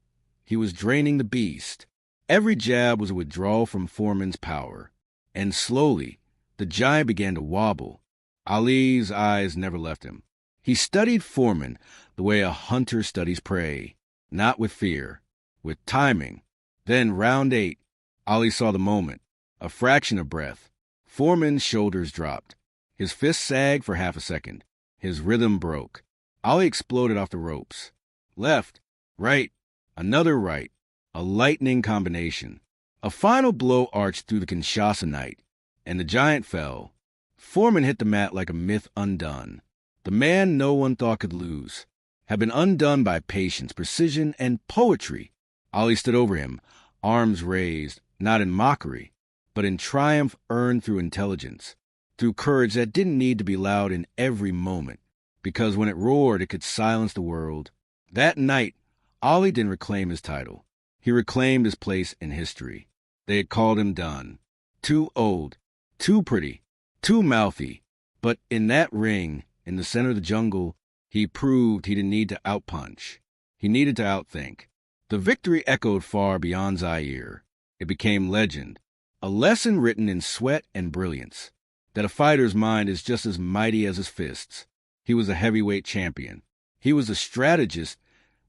He was draining the beast. Every jab was a withdrawal from Foreman's power. And slowly, the giant began to wobble. Ali's eyes never left him. He studied Foreman the way a hunter studies prey, not with fear, with timing. Then, round 8, Ali saw the moment, a fraction of breath. Foreman's shoulders dropped. His fists sagged for half a second. His rhythm broke. Ali exploded off the ropes. Left, right, another right, a lightning combination. A final blow arched through the Kinshasa night, and the giant fell. Foreman hit the mat like a myth undone. The man no one thought could lose had been undone by patience, precision, and poetry. Ali stood over him, arms raised, not in mockery, but in triumph earned through intelligence, through courage that didn't need to be loud in every moment, because when it roared, it could silence the world. That night, Ali didn't reclaim his title. He reclaimed his place in history. They had called him done. Too old, too pretty, too mouthy. But in that ring, in the center of the jungle, he proved he didn't need to outpunch. He needed to outthink. The victory echoed far beyond Zaire. It became legend, a lesson written in sweat and brilliance, that a fighter's mind is just as mighty as his fists. He was a heavyweight champion. He was the strategist,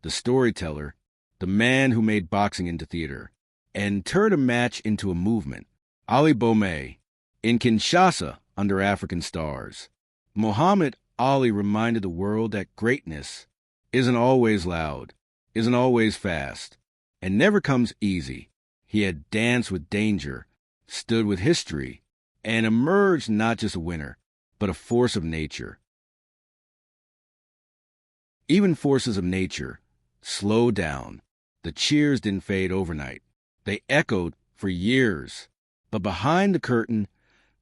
the storyteller, the man who made boxing into theater, and turned a match into a movement. Ali Boumé, in Kinshasa, under African stars. Muhammad Ali reminded the world that greatness isn't always loud, isn't always fast, and never comes easy. He had danced with danger, stood with history, and emerged not just a winner, but a force of nature. Even forces of nature slowed down. The cheers didn't fade overnight. They echoed for years. But behind the curtain,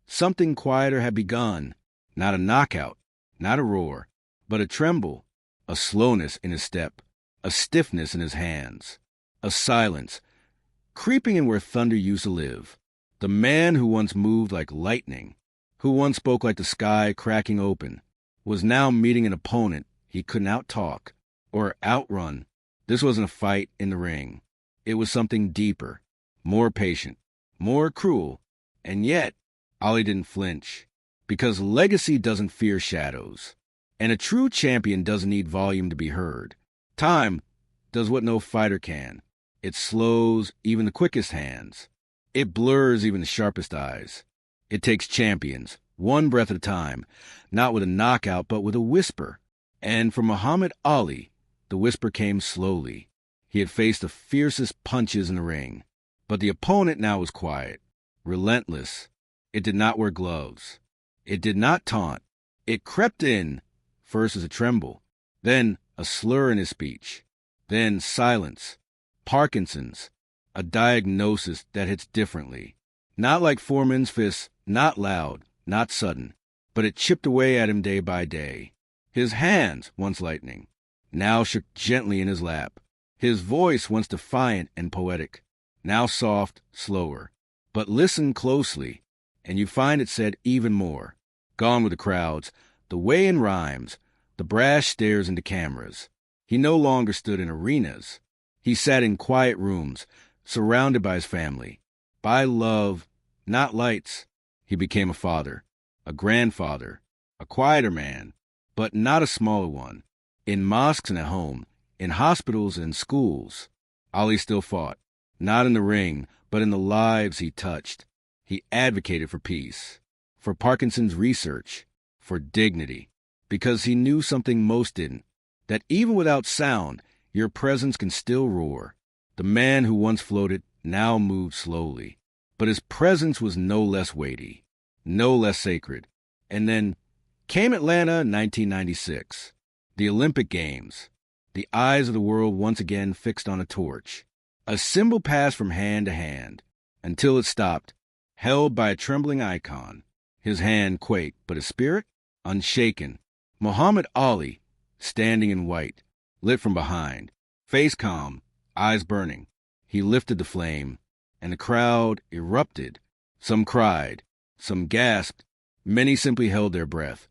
something quieter had begun. Not a knockout, not a roar, but a tremble, a slowness in his step, a stiffness in his hands, a silence, creeping in where thunder used to live. The man who once moved like lightning, who once spoke like the sky cracking open, was now meeting an opponent he couldn't outtalk or outrun. This wasn't a fight in the ring. It was something deeper, more patient, more cruel, and yet Ali didn't flinch, because legacy doesn't fear shadows, and a true champion doesn't need volume to be heard. Time does what no fighter can. It slows even the quickest hands. It blurs even the sharpest eyes. It takes champions, one breath at a time, not with a knockout, but with a whisper. And for Muhammad Ali, the whisper came slowly. He had faced the fiercest punches in the ring, but the opponent now was quiet, relentless. It did not wear gloves. It did not taunt. It crept in, first as a tremble, then a slur in his speech, then silence, Parkinson's, a diagnosis that hits differently. Not like Foreman's fists, not loud, not sudden, but it chipped away at him day by day. His hands, once lightning, now shook gently in his lap. His voice, once defiant and poetic, now soft, slower. But listen closely, and you find it said even more. Gone were the crowds, the way in rhymes, the brash stares into cameras. He no longer stood in arenas. He sat in quiet rooms, surrounded by his family, by love, not lights. He became a father, a grandfather, a quieter man, but not a smaller one. In mosques and at home, in hospitals and schools, Ali still fought, not in the ring, but in the lives he touched. He advocated for peace, for Parkinson's research, for dignity, because he knew something most didn't, that even without sound, your presence can still roar. The man who once floated now moved slowly, but his presence was no less weighty, no less sacred. And then came Atlanta in 1996, the Olympic Games, the eyes of the world once again fixed on a torch. A symbol passed from hand to hand, until it stopped, held by a trembling icon. His hand quaked, but his spirit unshaken. Muhammad Ali, standing in white, lit from behind. Face calm, eyes burning. He lifted the flame, and the crowd erupted. Some cried, some gasped, many simply held their breath,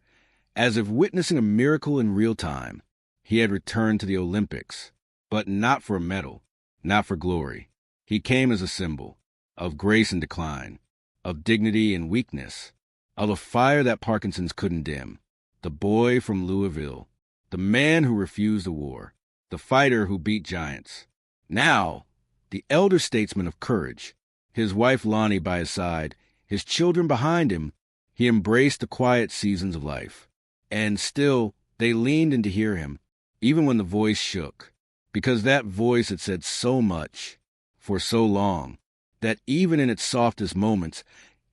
as if witnessing a miracle in real time. He had returned to the Olympics, but not for a medal, not for glory. He came as a symbol of grace and decline, of dignity and weakness, of a fire that Parkinson's couldn't dim. The boy from Louisville, the man who refused the war, the fighter who beat giants. Now, the elder statesman of courage, his wife Lonnie by his side, his children behind him, he embraced the quiet seasons of life. And still, they leaned in to hear him, even when the voice shook, because that voice had said so much, for so long, that even in its softest moments,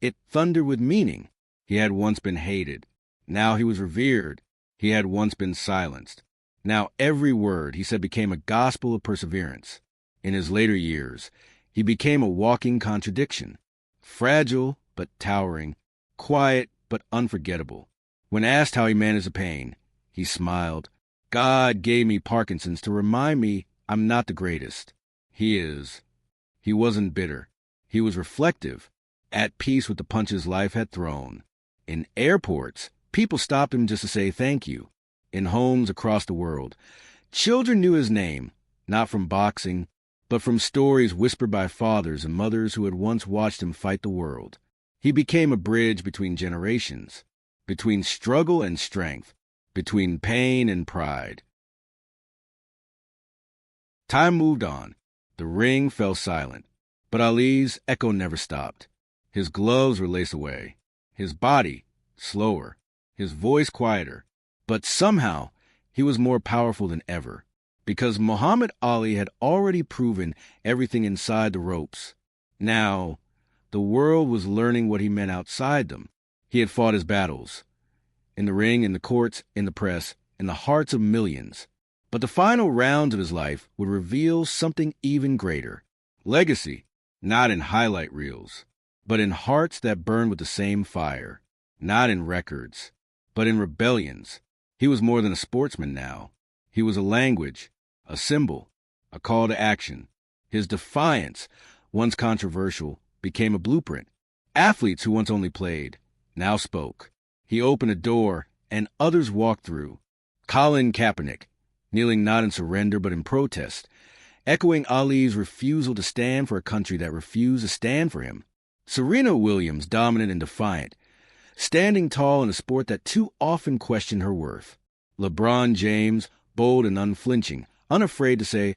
it thundered with meaning. He had once been hated. Now he was revered. He had once been silenced. Now every word he said became a gospel of perseverance. In his later years, he became a walking contradiction, fragile but towering, quiet but unforgettable. When asked how he managed the pain, he smiled. God gave me Parkinson's to remind me I'm not the greatest. He is. He wasn't bitter. He was reflective, at peace with the punches life had thrown. In airports, people stopped him just to say thank you. In homes across the world, children knew his name, not from boxing, but from stories whispered by fathers and mothers who had once watched him fight the world. He became a bridge between generations, between struggle and strength, between pain and pride. Time moved on. The ring fell silent, but Ali's echo never stopped. His gloves were laced away, his body slower, his voice quieter. But somehow, he was more powerful than ever, because Muhammad Ali had already proven everything inside the ropes. Now, the world was learning what he meant outside them. He had fought his battles, in the ring, in the courts, in the press, in the hearts of millions. But the final rounds of his life would reveal something even greater. Legacy, not in highlight reels, but in hearts that burn with the same fire. Not in records, but in rebellions. He was more than a sportsman now. He was a language, a symbol, a call to action. His defiance, once controversial, became a blueprint. Athletes who once only played, now spoke. He opened a door, and others walked through. Colin Kaepernick, kneeling not in surrender but in protest, echoing Ali's refusal to stand for a country that refused to stand for him. Serena Williams, dominant and defiant, standing tall in a sport that too often questioned her worth. LeBron James, bold and unflinching, unafraid to say,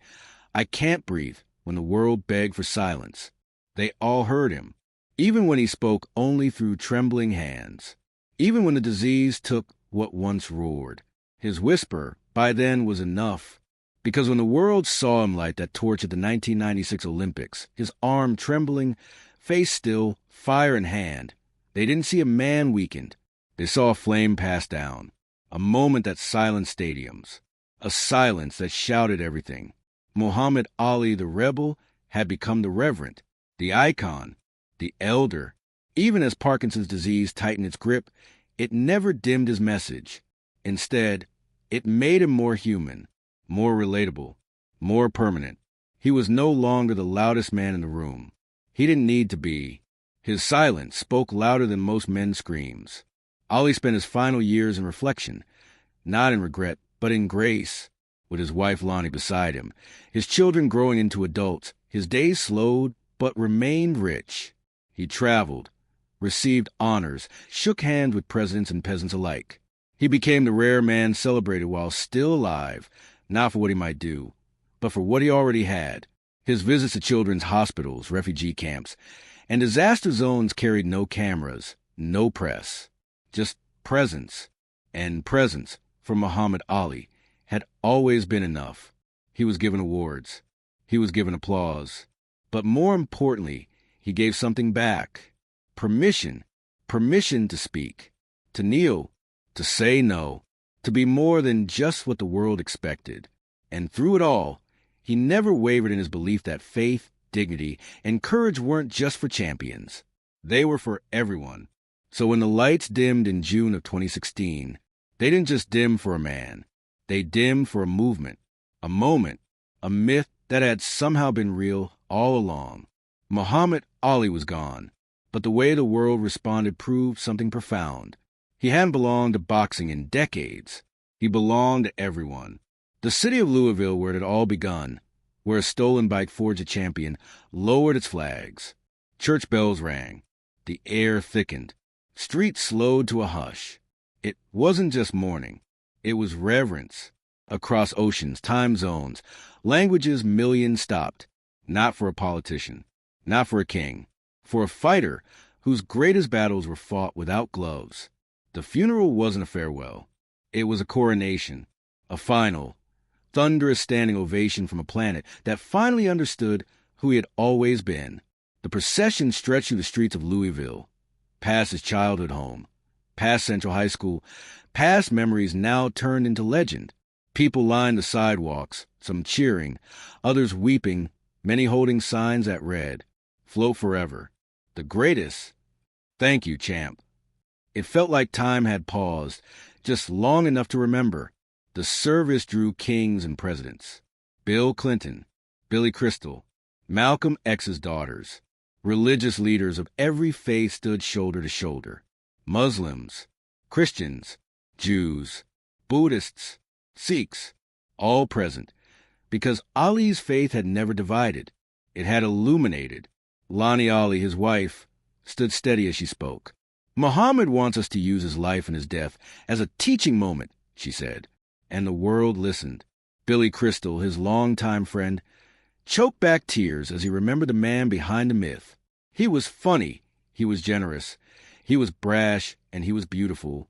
"I can't breathe," when the world begged for silence. They all heard him, even when he spoke only through trembling hands, even when the disease took what once roared. His whisper, by then, was enough, because when the world saw him light that torch at the 1996 Olympics, his arm trembling, face still, fire in hand, they didn't see a man weakened. They saw a flame pass down, a moment that silenced stadiums, a silence that shouted everything. Muhammad Ali, the rebel, had become the reverend, the icon, the elder. Even as Parkinson's disease tightened its grip, it never dimmed his message. Instead, it made him more human, more relatable, more permanent. He was no longer the loudest man in the room. He didn't need to be. His silence spoke louder than most men's screams. Ali spent his final years in reflection, not in regret, but in grace, with his wife Lonnie beside him, his children growing into adults. His days slowed, but remained rich. He traveled, received honors, shook hands with presidents and peasants alike. He became the rare man celebrated while still alive, not for what he might do, but for what he already had. His visits to children's hospitals, refugee camps, and disaster zones carried no cameras, no press, just presence. And presence, for Muhammad Ali, had always been enough. He was given awards. He was given applause. But more importantly, he gave something back. Permission to speak, to kneel, to say no, to be more than just what the world expected. And through it all, he never wavered in his belief that faith, dignity, and courage weren't just for champions. They were for everyone. So when the lights dimmed in June of 2016, they didn't just dim for a man. They dimmed for a movement A moment, a myth that had somehow been real all along. Muhammad Ali was gone, but the way the world responded proved something profound. He hadn't belonged to boxing in decades. He belonged to everyone. The city of Louisville, where it had all begun, where a stolen bike forged a champion, lowered its flags. Church bells rang. The air thickened. Streets slowed to a hush. It wasn't just mourning. It was reverence. Across oceans, time zones, languages, millions stopped. Not for a politician. Not for a king. For a fighter whose greatest battles were fought without gloves. The funeral wasn't a farewell. It was a coronation. A final, thunderous standing ovation from a planet that finally understood who he had always been. The procession stretched through the streets of Louisville, past his childhood home, past Central High School, past memories now turned into legend. People lined the sidewalks, some cheering, others weeping, many holding signs that read, "Float forever. The greatest. Thank you, champ." It felt like time had paused, just long enough to remember. The service drew kings and presidents. Bill Clinton, Billy Crystal, Malcolm X's daughters. Religious leaders of every faith stood shoulder to shoulder. Muslims, Christians, Jews, Buddhists, Sikhs, all present, because Ali's faith had never divided. It had illuminated. Lani Ali, his wife, stood steady as she spoke. "Muhammad wants us to use his life and his death as a teaching moment," she said, and the world listened. Billy Crystal, his longtime friend, choked back tears as he remembered the man behind the myth. He was funny, he was generous, he was brash, and he was beautiful.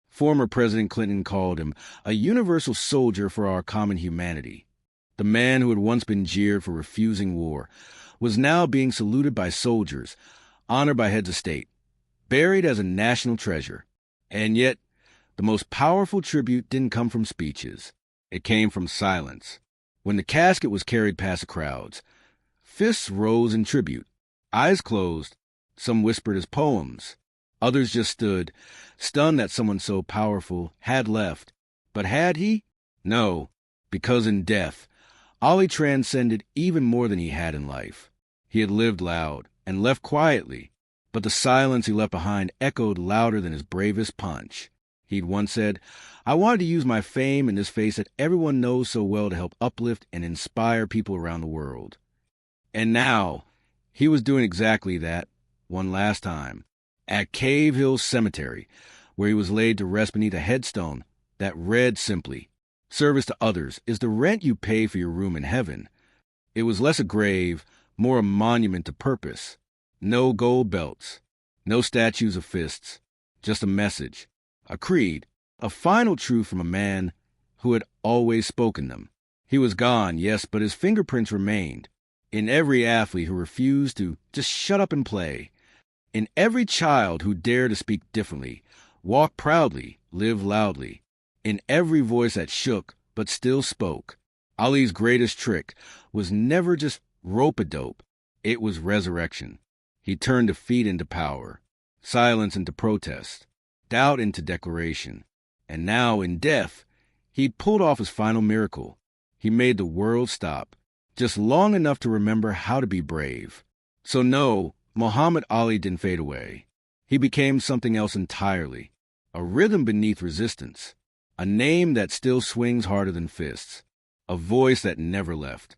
Former President Clinton called him a universal soldier for our common humanity. The man who had once been jeered for refusing war was now being saluted by soldiers, honored by heads of state, buried as a national treasure. And yet, the most powerful tribute didn't come from speeches. It came from silence. When the casket was carried past the crowds, fists rose in tribute, eyes closed. Some whispered his poems. Others just stood, stunned that someone so powerful had left. But had he? No, because in death, Ali transcended even more than he had in life. He had lived loud and left quietly, but the silence he left behind echoed louder than his bravest punch. He'd once said, "I wanted to use my fame and this face that everyone knows so well to help uplift and inspire people around the world." And now, he was doing exactly that, one last time, at Cave Hill Cemetery, where he was laid to rest beneath a headstone that read simply, "Service to others is the rent you pay for your room in heaven." It was less a grave, more a monument to purpose. No gold belts, no statues of fists, just a message, a creed, a final truth from a man who had always spoken them. He was gone, yes, but his fingerprints remained. In every athlete who refused to just shut up and play. In every child who dared to speak differently, walk proudly, live loudly. In every voice that shook but still spoke. Ali's greatest trick was never just rope-a-dope. It was resurrection. He turned defeat into power, silence into protest, doubt into declaration. And now, in death, he'd pulled off his final miracle. He made the world stop, just long enough to remember how to be brave. So no, Muhammad Ali didn't fade away. He became something else entirely. A rhythm beneath resistance. A name that still swings harder than fists. A voice that never left.